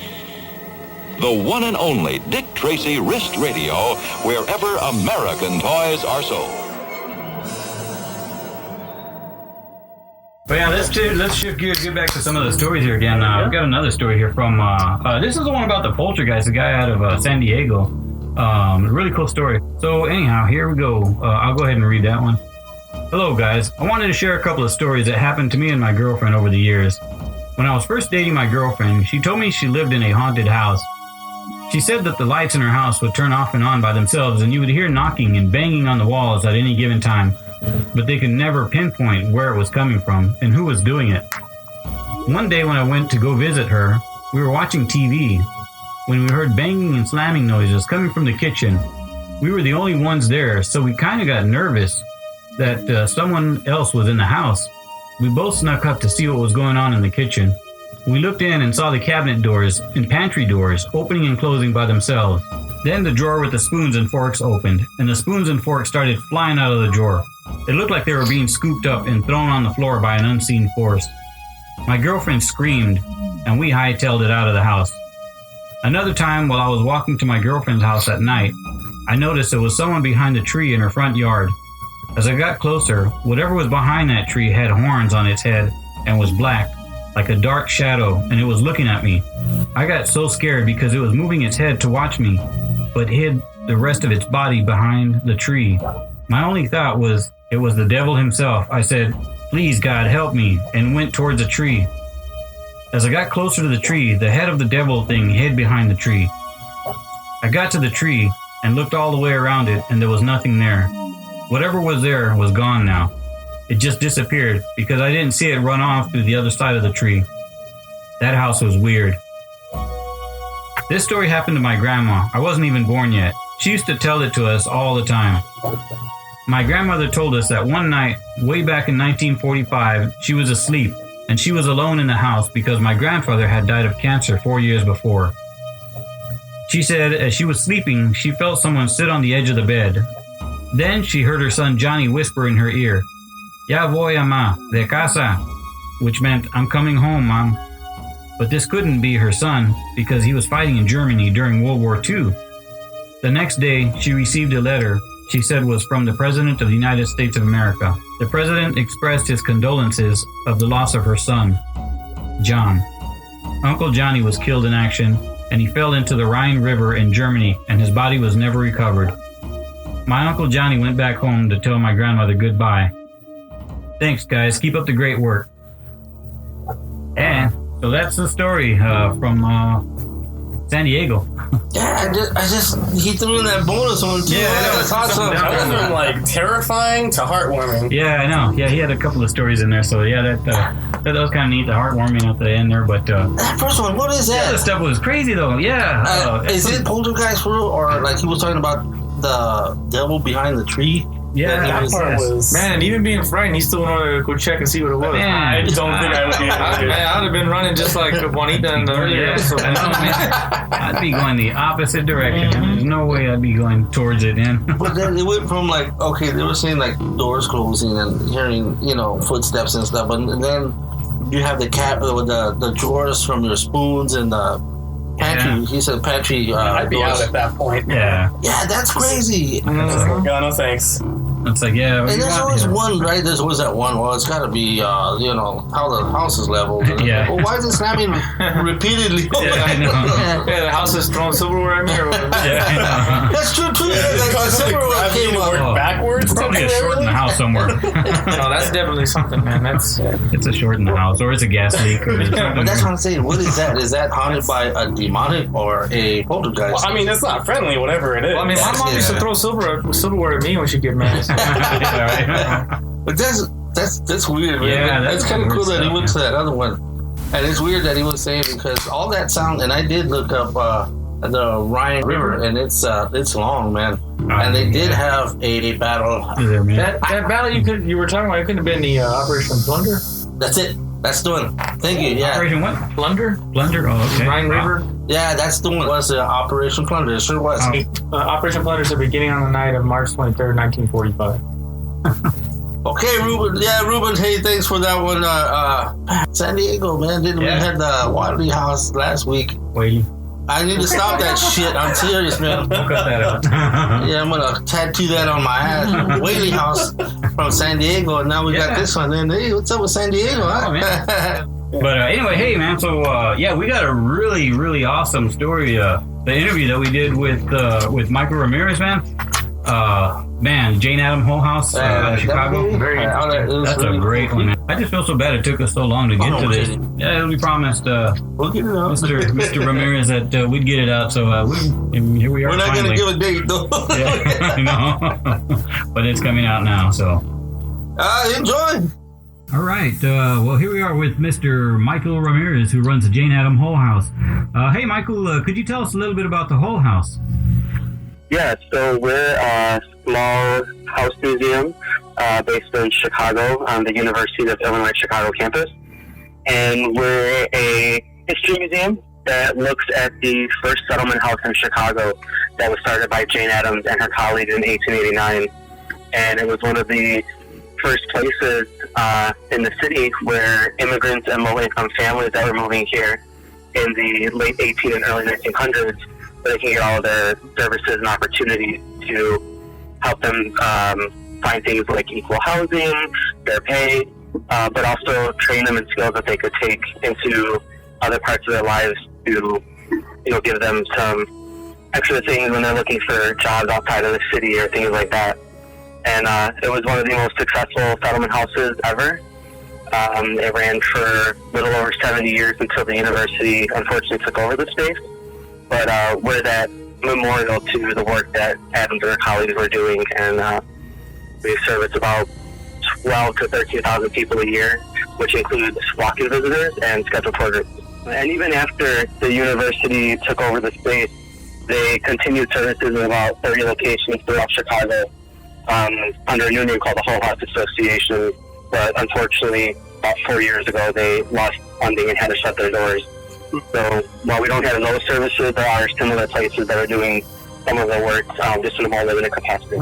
The one and only Dick Tracy wrist radio, wherever American toys are sold. But yeah, let's shift gears, get back to some of the stories here again. We've got another story here from, this is the one about the poltergeist, the guy out of San Diego. Really cool story. So anyhow, here we go. I'll go ahead and read that one. Hello guys, I wanted to share a couple of stories that happened to me and my girlfriend over the years. When I was first dating my girlfriend, she told me she lived in a haunted house. She said that the lights in her house would turn off and on by themselves and you would hear knocking and banging on the walls at any given time, but they could never pinpoint where it was coming from and who was doing it. One day when I went to go visit her, we were watching TV when we heard banging and slamming noises coming from the kitchen. We were the only ones there, so we kind of got nervous that someone else was in the house. We both snuck up to see what was going on in the kitchen. We looked in and saw the cabinet doors and pantry doors opening and closing by themselves. Then the drawer with the spoons and forks opened, and the spoons and forks started flying out of the drawer. It looked like they were being scooped up and thrown on the floor by an unseen force. My girlfriend screamed, and we hightailed it out of the house. Another time, while I was walking to my girlfriend's house at night, I noticed there was someone behind the tree in her front yard. As I got closer, whatever was behind that tree had horns on its head and was black, like a dark shadow, and it was looking at me. I got so scared because it was moving its head to watch me, but hid the rest of its body behind the tree. My only thought was it was the devil himself. I said, "Please God, help me," and went towards the tree. As I got closer to the tree, the head of the devil thing hid behind the tree. I got to the tree and looked all the way around it, and there was nothing there. Whatever was there was gone now. It just disappeared because I didn't see it run off through the other side of the tree. That house was weird. This story happened to my grandma. I wasn't even born yet. She used to tell it to us all the time. My grandmother told us that one night, way back in 1945, she was asleep and she was alone in the house because my grandfather had died of cancer 4 years before. She said as she was sleeping, she felt someone sit on the edge of the bed. Then she heard her son Johnny whisper in her ear, "Ya voy, ama, de casa," which meant, "I'm coming home, Mom." But this couldn't be her son because he was fighting in Germany during World War II. The next day, she received a letter she said was from the President of the United States of America. The President expressed his condolences of the loss of her son, John. Uncle Johnny was killed in action, and he fell into the Rhine River in Germany, and his body was never recovered. My Uncle Johnny went back home to tell my grandmother goodbye. Thanks, guys. Keep up the great work. And so that's the story from San Diego. Yeah, he threw in that bonus one too. Yeah, I know. That's awesome. That went from like terrifying to heartwarming. Yeah, I know. Yeah, he had a couple of stories in there. So yeah, that was kind of neat. The heartwarming at the end there, but that first one, what is that? the stuff was crazy though. Yeah. Is it poltergeist for real, or like he was talking about the devil behind the tree? Yeah, That part was... Man, even being frightened, he still wanted to go check and see what it was. Man. I don't think I would be able to do that. I'd have been running just like Juanita in the earlier episode. I know, man. I'd be going the opposite direction. There's no way I'd be going towards it, man. But then it went from like, okay, they were saying like doors closing and hearing, footsteps and stuff, but then you have the drawers from your spoons and the pantry. Yeah. He said pantry. I'd be doors. out at that point. Yeah. Yeah, that's crazy. Just like, no thanks. It's like, yeah. And there's always one, right? There's always that one. Well, it's got to be, how the house is leveled. And Yeah. Well, why is it snapping repeatedly? Yeah, I know. Yeah, the house is throwing silverware at me or whatever. Yeah, I know. That's true, too. It's Like, the constantly silverware gravity came to up. work backwards. Probably a short in the house somewhere. No, that's definitely something, man. That's It's a short in the house, or it's a gas leak. Or But that's what I'm saying. What is that? Is that haunted by a demonic or a poltergeist? Well, I mean, it's not friendly, whatever it is. Well, I mean, my mom used to throw silverware at me when she'd get mad. Yeah, right. But that's weird, man. Yeah, that's that's kind of weird cool that he stuff, went to that other one. And it's weird that he was saying because all that sound, and I did look up the Rhine River, and it's long, man. And they did have a battle. That battle you were talking about, it couldn't have been the Operation Plunder? That's it. That's the one. Thank you. Yeah. Operation what? Plunder? Plunder? Oh, okay. Rhine River? Yeah, that's the one. Was Operation Plunder? It sure was. Operation Plunder is the beginning on the night of March 23rd, 1945. Okay, Ruben. Yeah, Ruben. Hey, thanks for that one. San Diego, man. We had the Whaley House last week. Whaley. I need to stop that shit. I'm serious, man. We'll cut that out. Yeah, I'm gonna tattoo that on my ass. Whaley House from San Diego, and now we got this one. And hey, what's up with San Diego? Huh? Oh, man. But anyway, hey, man. So we got a really, really awesome story. The interview that we did with Michael Ramirez, man. Man, Jane Addams House in Chicago. That's a great one, man. I just feel so bad it took us so long to get to this. Yeah, we promised we'll get it out. Mr. Ramirez that we'd get it out, so here we are. We're not going to give a date, though. Yeah, I know. But it's coming out now, so. Enjoy. All right. Well, here we are with Mr. Michael Ramirez, who runs the Jane Addams House. Hey, Michael, could you tell us a little bit about the Hull House? Yeah, so we're a small house museum based in Chicago on the University of Illinois Chicago campus. And we're a history museum that looks at the first settlement house in Chicago that was started by Jane Addams and her colleagues in 1889. And it was one of the first places in the city where immigrants and low-income families that were moving here in the late 1800s and early 1900s, they can get all of their services and opportunities to help them find things like equal housing, their pay, but also train them in skills that they could take into other parts of their lives to, give them some extra things when they're looking for jobs outside of the city or things like that. And it was one of the most successful settlement houses ever. It ran for a little over 70 years until the university unfortunately took over the space. But we're that memorial to the work that Adams and her colleagues were doing, and we service about 12 to 13,000 people a year, which includes walk-in visitors and scheduled tour groups. And even after the university took over the space, they continued services in about 30 locations throughout Chicago under a new name called the Hull House Association. But unfortunately, about 4 years ago, they lost funding and had to shut their doors. So while we don't have those services, there are similar places that are doing some of the work just in a more limited capacity.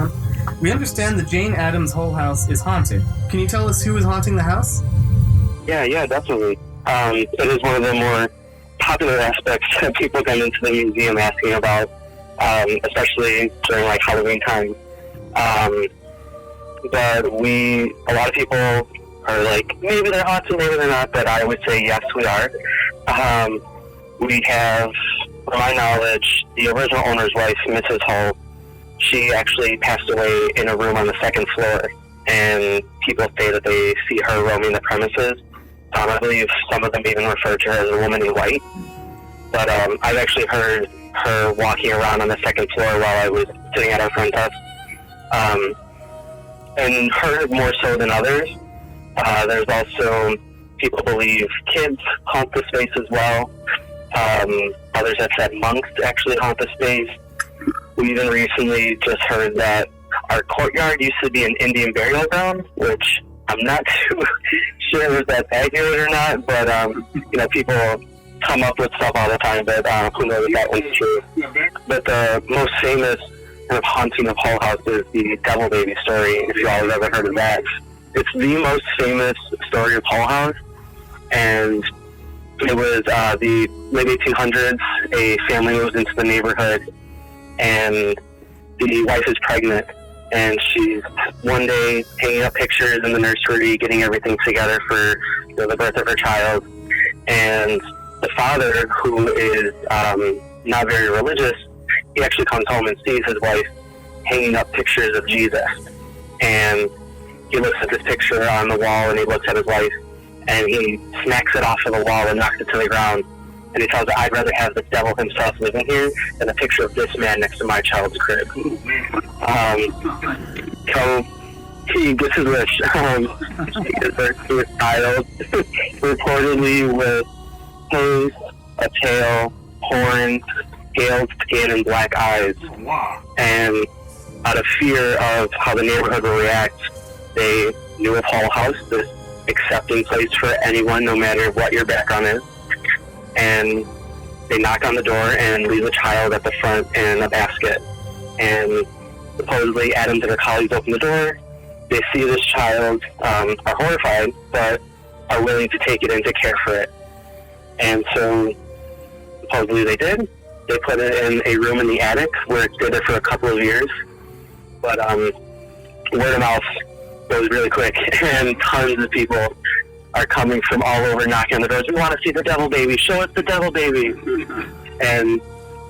We understand the Jane Addams House is haunted. Can you tell us who is haunting the house? Yeah, definitely. It is one of the more popular aspects that people come into the museum asking about, especially during like Halloween time. But a lot of people are like, maybe they're haunted, maybe they're not, but I would say yes, we are. We have, from my knowledge, the original owner's wife, Mrs. Hull, she actually passed away in a room on the second floor, and people say that they see her roaming the premises. I believe some of them even refer to her as a woman in white. But I've actually heard her walking around on the second floor while I was sitting at our front desk. And her more so than others. There's also, people believe kids haunt the space as well. Others have said monks actually haunt the space. We even recently just heard that our courtyard used to be an Indian burial ground, which I'm not too sure if that's accurate or not, but people come up with stuff all the time, but who knows if that one's true. But the most famous kind of haunting of Hull House is the Devil Baby story, if you all have ever heard of that. It's the most famous story of Hull House, and it was the late 1800s. A family moves into the neighborhood, and the wife is pregnant, and she's one day hanging up pictures in the nursery, getting everything together for the birth of her child. And the father, who is not very religious, he actually comes home and sees his wife hanging up pictures of Jesus. And he looks at this picture on the wall, and he looks at his wife, and he smacks it off of the wall and knocks it to the ground. And he tells her, I'd rather have the devil himself living here than a picture of this man next to my child's crib. So he gets his wish. He gives her to his child, reportedly with face, a tail, horns, scaled skin, and black eyes. And out of fear of how the neighborhood will react, they knew of Hull House, this accepting place for anyone, no matter what your background is. And they knock on the door and leave a child at the front in a basket. And supposedly Addams and her colleagues open the door. They see this child, are horrified, but are willing to take it in to care for it. And so supposedly they did. They put it in a room in the attic where it stayed there for a couple of years. But word of mouth goes really quick, and tons of people are coming from all over knocking on the doors. We want to see the devil baby. Show us the devil baby. And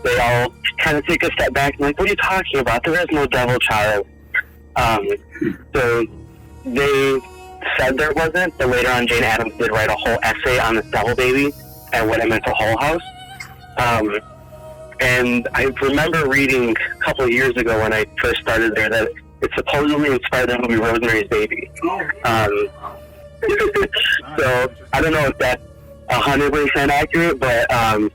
they all kind of take a step back and like, what are you talking about? There is no devil child. So they said there wasn't, but later on Jane Addams did write a whole essay on this devil baby and what it meant to Hull House. And I remember reading a couple of years ago when I first started there that it supposedly inspired the movie Rosemary's Baby. So I don't know if that's 100% accurate, but I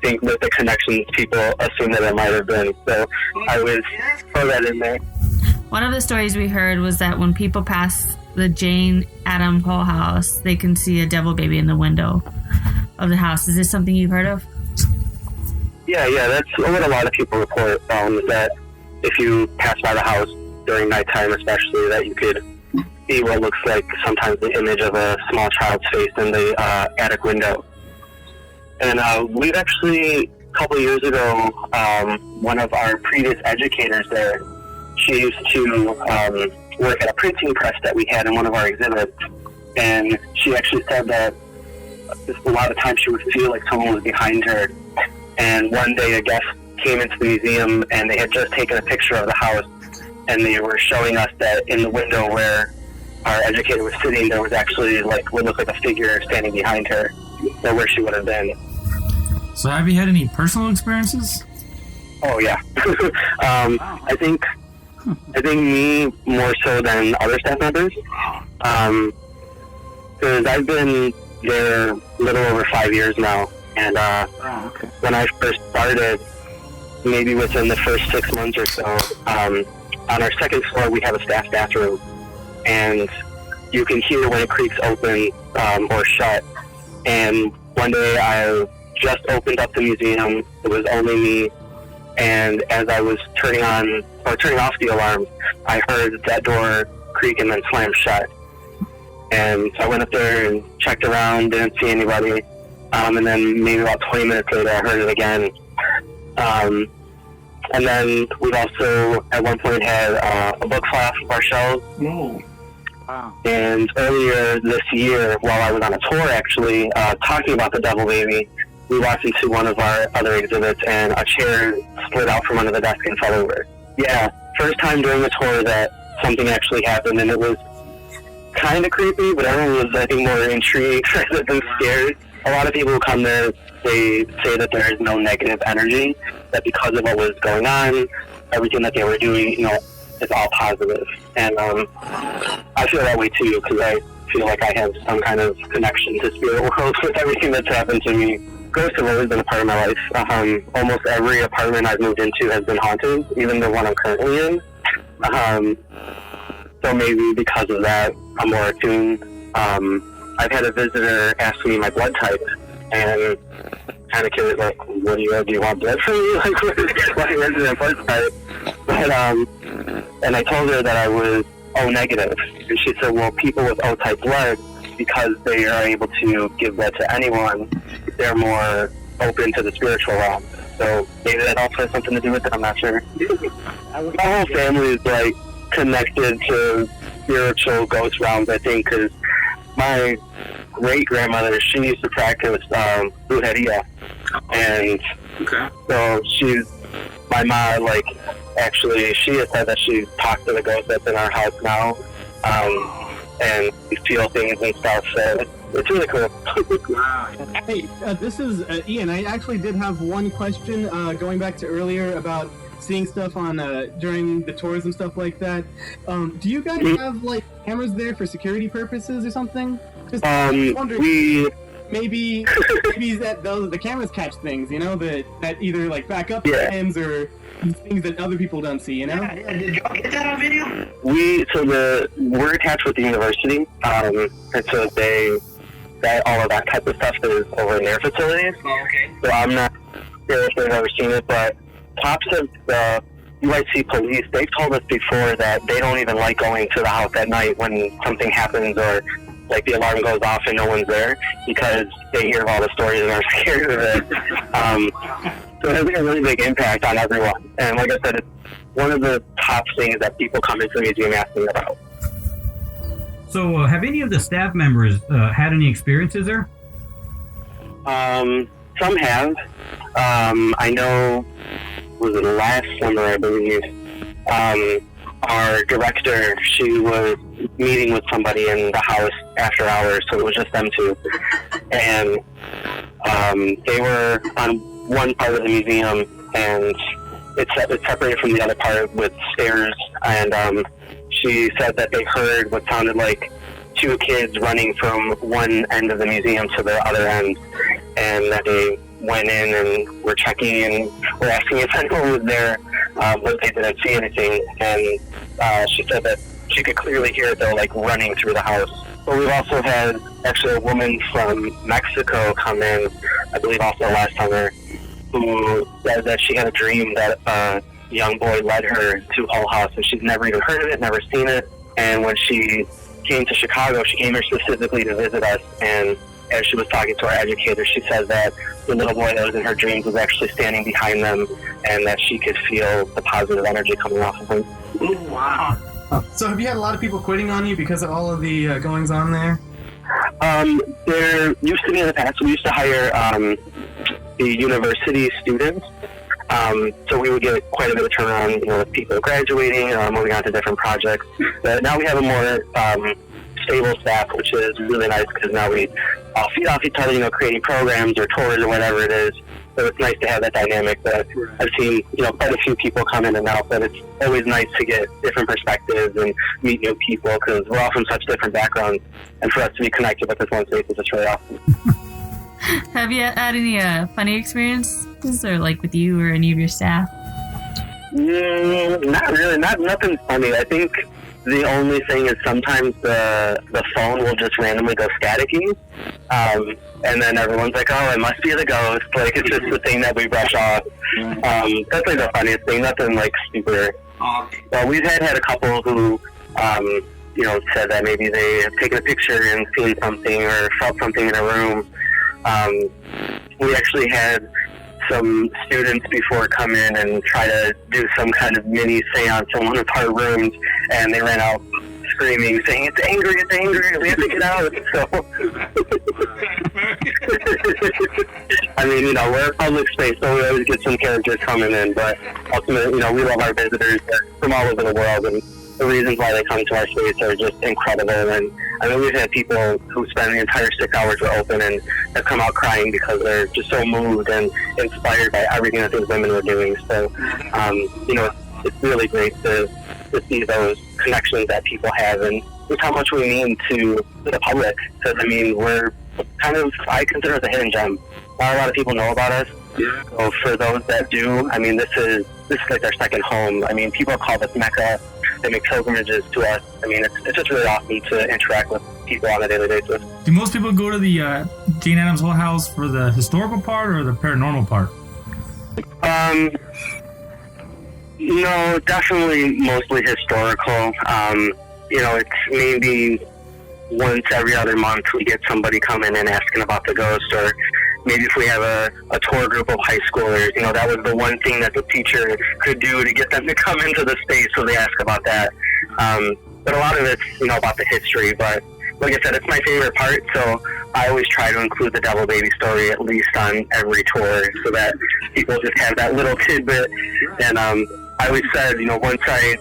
think with the connections, people assume that it might have been. So I would throw that in there. One of the stories we heard was that when people pass the Jane Addams Hull house, they can see a devil baby in the window of the house. Is this something you've heard of? Yeah, that's what a lot of people report, that if you pass by the house during nighttime especially, that you could see what looks like sometimes the image of a small child's face in the attic window. And we've actually, a couple of years ago, one of our previous educators there, she used to work at a printing press that we had in one of our exhibits, and she actually said that a lot of times she would feel like someone was behind her. And one day a guest came into the museum and they had just taken a picture of the house, and they were showing us that in the window where our educator was sitting, there was actually what looked like a figure standing behind her, or where she would have been. So have you had any personal experiences? Oh yeah. I think me more so than other staff members, because I've been there a little over 5 years now. And when I first started, maybe within the first 6 months or so, on our second floor we have a staff bathroom, and you can hear when it creaks open or shut. And one day I just opened up the museum. It was only me, and as I was turning off the alarm, I heard that door creak and then slam shut. And so I went up there and checked around, didn't see anybody. And then maybe about 20 minutes later, I heard it again. And then we've also, at one point, had a book fly off of our shelves. Whoa. Wow. And earlier this year, while I was on a tour, actually, talking about the devil baby, we walked into one of our other exhibits, and a chair split out from under the desk and fell over. Yeah, first time during the tour that something actually happened, and it was kind of creepy, but everyone was, I think, more intrigued rather than scared. A lot of people who come there, they say that there is no negative energy, that because of what was going on, everything that they were doing, it's all positive. And I feel that way too, because I feel like I have some kind of connection to spirit world with everything that's happened to me. Ghosts have always been a part of my life. Almost every apartment I've moved into has been haunted, even the one I'm currently in. So maybe because of that, I'm more attuned. I've had a visitor ask me my blood type, and kind of curious, what do you want blood from me? Why resident blood type? But, and I told her that I was O negative, and she said, well, people with O type blood, because they are able to give blood to anyone, they're more open to the spiritual realm. So maybe that also has something to do with it, I'm not sure. My whole family is connected to spiritual ghost realms, I think, because my great-grandmother, she used to practice brujeria, and so my mom, actually, she has said that she talked to the ghost that's in our house now, and we feel things and stuff, so it's really cool. Hey, this is Ian. I actually did have one question going back to earlier about seeing stuff on during the tours and stuff like that. Do you guys have cameras there for security purposes or something? We maybe the cameras catch things, that either like back up times or things that other people don't see, Did y'all get that on video? We're attached with the university, and so all of that type of stuff is over in their facilities. Oh, okay. So I'm not sure if they've ever seen it, but cops have, you might see police, they've told us before that they don't even like going to the house at night when something happens or like the alarm goes off and no one's there, because they hear of all the stories and are scared of it. So it has a really big impact on everyone. And like I said, it's one of the top things that people come into the museum asking about. So have any of the staff members had any experiences there? Some have. I know, was it last summer, I believe, our director, she was meeting with somebody in the house after hours, so it was just them two. And they were on one part of the museum, and it's separated from the other part with stairs. And she said that they heard what sounded like two kids running from one end of the museum to the other end, and that they went in and were checking and were asking if anyone was there, but they didn't see anything. And she said that she could clearly hear it, though, like running through the house. But we've also had actually a woman from Mexico come in, I believe also last summer, who said that she had a dream that a young boy led her to Hull House, and she's never even heard of it, never seen it. And when she came to Chicago, she came here specifically to visit us, and as she was talking to our educator, she said that the little boy that was in her dreams was actually standing behind them, and that she could feel the positive energy coming off of him. Ooh, wow. So have you had a lot of people quitting on you because of all of the goings on there? There used to be in the past, we used to hire the university students. So we would get quite a bit of turnaround, with people graduating, moving on to different projects. But now we have a more stable staff, which is really nice, because now we all feed off each other, creating programs or tours or whatever it is. So it's nice to have that dynamic. But I've seen, quite a few people come in and out, but it's always nice to get different perspectives and meet new people, because we're all from such different backgrounds, and for us to be connected with this one space is just really awesome. Have you had any funny experiences, or like with you or any of your staff? Not really. Nothing funny. I think the only thing is sometimes the phone will just randomly go staticky, and then everyone's like, "Oh, it must be the ghost." Like, it's just the thing that we brush off. That's like the funniest thing. Nothing like super. Well, we've had a couple who, said that maybe they have taken a picture and seen something or felt something in a room. We actually had some students before come in and try to do some kind of mini seance in one of our rooms, and they ran out screaming, saying, it's angry, we have to get out. So, I mean, we're a public space, so we always get some characters coming in, but ultimately, we love our visitors from all over the world, and the reasons why they come to our space are just incredible. And I mean, we've had people who spend the entire 6 hours we're open and have come out crying because they're just so moved and inspired by everything that these women were doing. So, it's really great to see those connections that people have, and just how much we mean to the public. Because, I mean, we're kind of, I consider us a hidden gem. Not a lot of people know about us. So for those that do, I mean, this is like our second home. I mean, people call this Mecca. They make pilgrimages to us. I mean, it's just really awesome to interact with people on a daily basis. Do most people go to the Jane Addams House for the historical part or the paranormal part? No, definitely mostly historical. It's maybe once every other month we get somebody coming and asking about the ghost, or maybe if we have a tour group of high schoolers, that was the one thing that the teacher could do to get them to come into the space, so they ask about that. But a lot of it's, about the history. But like I said, it's my favorite part, so I always try to include the Devil Baby story at least on every tour, so that people just have that little tidbit. And I always said, once I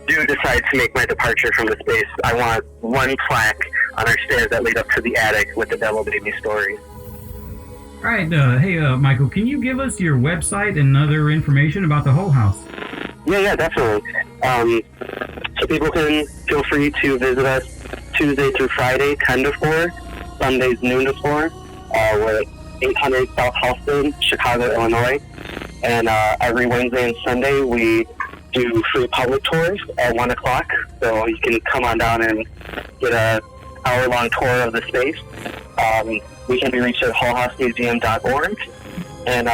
do decide to make my departure from the space, I want one plaque on our stairs that lead up to the attic with the Devil Baby story. All right, hey, Michael, can you give us your website and other information about the Hull House? Yeah, definitely. So people can feel free to visit us Tuesday through Friday, 10 to 4, Sundays, noon to 4. We're at 800 South Halston, Chicago, Illinois. And every Wednesday and Sunday, we do free public tours at 1 o'clock. So you can come on down and get an hour-long tour of the space. We can be reached at hullhousemuseum.org. And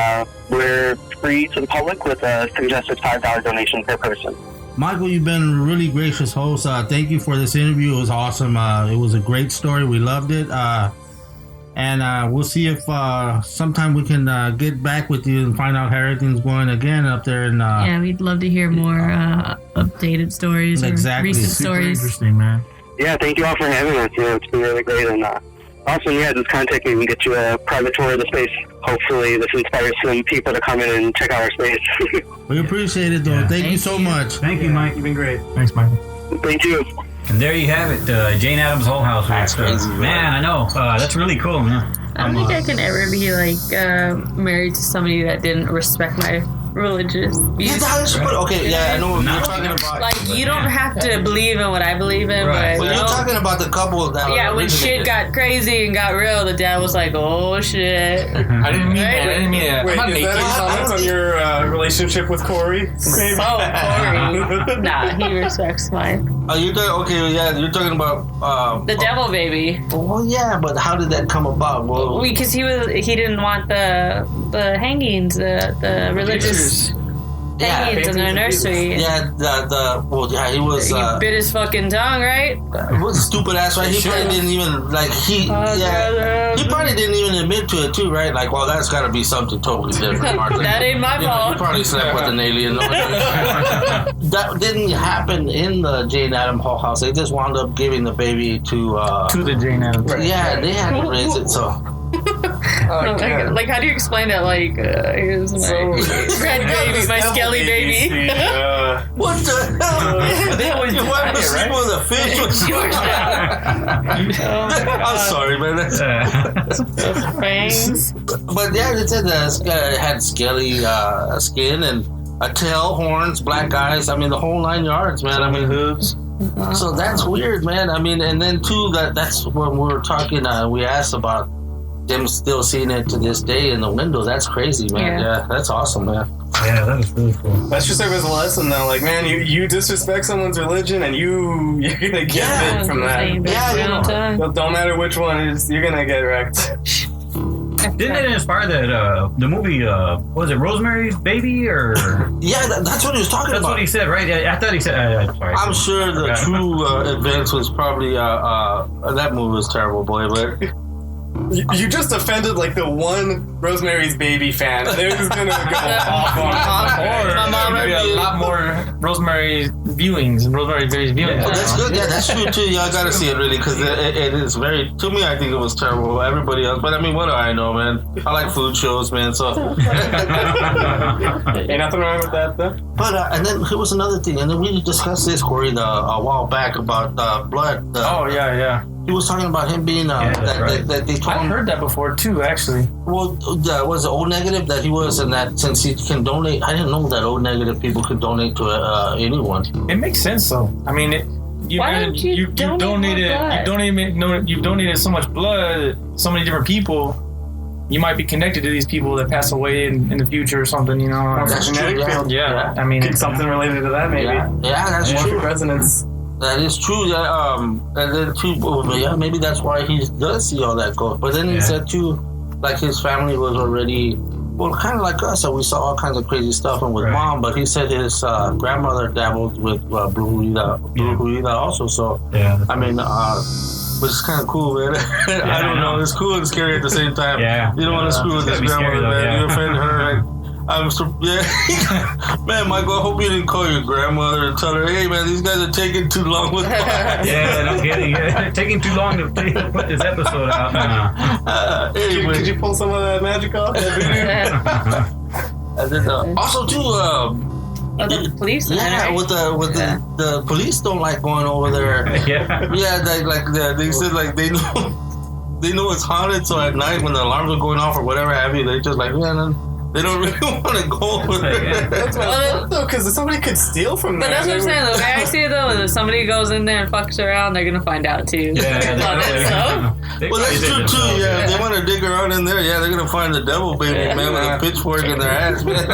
we're free to the public with a suggested $5 donation per person. Michael, you've been a really gracious host. Thank you for this interview. It was awesome. It was a great story. We loved it. And we'll see if sometime we can get back with you and find out how everything's going again up there. Yeah, we'd love to hear more updated stories or recent Super stories. Interesting, man. Yeah, thank you all for having us. It's been really great. And also, just contact me and get you a private tour of the space. Hopefully this inspires some people to come in and check out our space. We appreciate it, though. Yeah. Thank you so much. Thank you, Mike. You've been great. Thanks, Michael. Thank you. And there you have it, Jane Addams Whole House. That's crazy, man. I know. That's really cool, man. I don't think I can ever be married to somebody that didn't respect my religious views. I know what you're talking about. Like, you don't have to believe in what I believe in, Right. but Well, you're talking about the couple that when shit got crazy and got real, the dad was like, "Oh shit." I didn't mean that. I didn't mean that. Wait, I'm not is that naked. a comment on your relationship with Kory? Maybe. Oh, Kory. Nah, he respects mine. you're talking about The devil baby. well, yeah, but how did that come about? Well, Because he didn't want the hangings, the religious hangings in the nursery. he was He bit his fucking tongue, right? it was a stupid ass, right? He probably didn't even he probably didn't even admit to it too, right? Like, well, that's got to be something totally different, Martha. That ain't my He fault. probably slept with an alien. That didn't happen in the Jane Addams Whole House. They just wound up giving the baby to To the Jane Addams. yeah, they had to raise it. So Like, how do you explain that? Like, here's my red baby, my skelly baby. what the hell? They always do Why that, was right? with a fish? I'm sorry, man. Fangs. But yeah, they said that it had scaly skin and a tail, horns, black eyes. I mean, the whole 9 yards, man. I mean, hooves. so that's weird, man. I mean, and then too, that's when we were talking. We asked about them still seeing it to this day in the window. That's crazy, man. Yeah, that's awesome, man. Yeah, that is really cool. That should serve as a lesson, though. Like, man, you disrespect someone's religion, and you're gonna get it from that. Yeah, Don't matter which one it is, you're gonna get wrecked. Didn't it inspire the movie? Was it Rosemary's Baby or? Yeah, that's what he was talking That's about. what he said, right? I thought he said. Sorry, I'm sure the true events was probably that movie was terrible, boy, but. You just offended like the one Rosemary's Baby fan. They're just gonna go off on it. My mom would be a lot more Rosemary's viewings and Rosemary's Baby's viewings. Oh, that's good. Yeah, that's true too. Y'all gotta see it really because it is very. To me, I think it was terrible. Everybody else, but I mean, what do I know, man? I like food shows, man. So. Ain't nothing wrong with that, though. But and then here was another thing, and then we discussed this, Kory, a while back about blood. Yeah. He was talking about him being that they told I've him. heard that before too, actually. Well, was it O negative that he was, and that since he can donate, I didn't know that O negative people could donate to anyone. It makes sense though. I mean, you've donated so much blood, so many different people. You might be connected to these people that pass away in the future or something, you know. That's true. Yeah. I mean, Something related to that, maybe. Yeah, that's true. Resonance. That is true. Yeah, and then too, maybe that's why he does see all that go. But then he said too, like his family was already, kind of like us, and we saw all kinds of crazy stuff and with mom. But he said his grandmother dabbled with brujeria also. So I mean, which is kind of cool, man. I don't know. It's cool and scary at the same time. Yeah. You don't want to screw with this grandmother, man. You offend her. Man, Michael, I hope you didn't call your grandmother and tell her, hey, man, these guys are taking too long with Yeah, no kidding. They're taking too long to put this episode out. Anyway. Could you pull some of that magic off? And then, also, too, the police. yeah, with the police don't like going over there. They said like they know it's haunted. So at night when the alarms are going off or whatever have you, they just like They don't really want to go over there. That's what I thought, though, because somebody could steal from there. But that's what I'm saying. The way I see it, though, is if somebody goes in there and fucks around, they're gonna find out too. Yeah, Well, that's true too. Yeah, if they want to dig around in there, yeah, they're gonna find the devil baby man with a pitchfork in their ass. Man.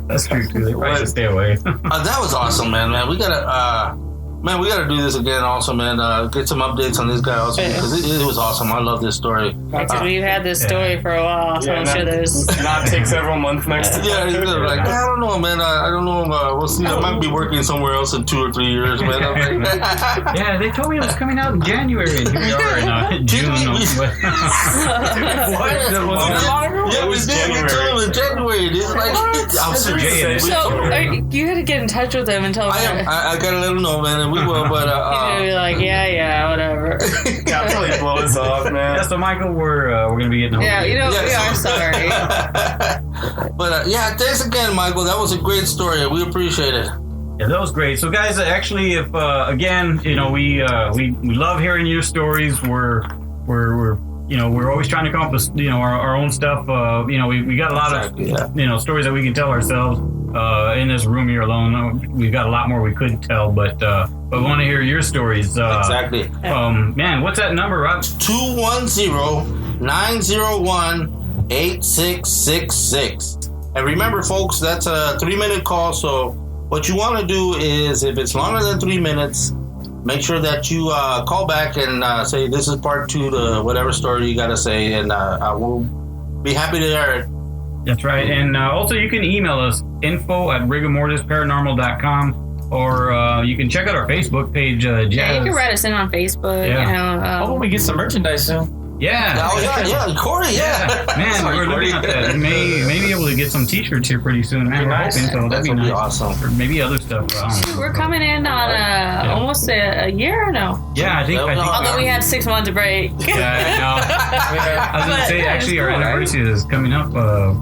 That's true too. They probably should stay away. That was awesome, man. We gotta do this again. Also, man, get some updates on this guy also because it was awesome. I love this story. Because we've had this story for a while, so I'm sure there's not take several months next time. Yeah, he's like, I don't know, man. I don't know. We'll see. I might be working somewhere else in 2 or 3 years, man. I'm like, yeah, they told me it was coming out in January, and here we are in June. Yeah, we did. We told him in January. It's like, I'm serious. So you had to get in touch with him and tell him. I gotta let him know, man. We will, but he's gonna be like, yeah, whatever. Yeah, probably blow us off, man. Yeah, so Michael, we're gonna be getting. Yeah, we are sorry. But yeah, thanks again, Michael. That was a great story. We appreciate it. Yeah, that was great. So, guys, actually, if again, we love hearing your stories. We're always trying to come up with our own stuff. We got a lot of stories that we can tell ourselves. In this room here alone, we've got a lot more we could tell, but we want to hear your stories. Exactly. Man, what's that number, Rob? 210-901-8666. And remember, folks, that's a 3-minute call. So what you want to do is, if it's longer than 3 minutes, make sure that you call back and say this is part 2 to whatever story you got to say, and I will be happy to hear it. That's right. And also you can email us, info@rigormortisparanormal.com, or you can check out our Facebook page. Yeah, you can write us in on Facebook. Yeah. Hope we get some merchandise soon. Yeah. Oh, yeah, Kory, yeah. Man, we're looking at that. We may be able to get some T-shirts here pretty soon. Man, we're hoping so. That'd be nice. Awesome. Or maybe other stuff. We're coming in on almost a year or no? Yeah, I think. Although we had 6 months break. Yeah, I know. I was going to say, actually, our anniversary is coming up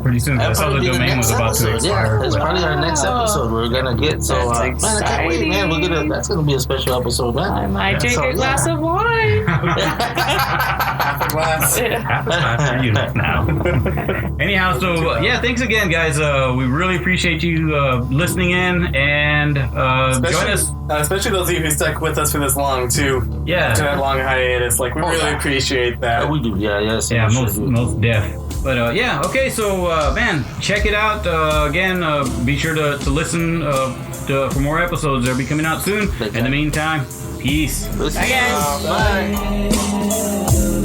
pretty soon. I saw the domain was about to expire. Yeah, it's probably our next episode we're going to get. So, man, I can't wait, man. That's going to be a special episode, man. I might drink a glass of wine. Half a glass for you now. Anyhow, so thanks again, guys. We really appreciate you listening in and join us. Especially those of you who stuck with us for this long too. Yeah, after that long hiatus, we really appreciate that. Yeah, we do. Yes. Yeah, most def. But okay. So man, check it out again. Be sure to listen for more episodes. They'll be coming out soon. In the meantime, peace. Bye, guys. Bye.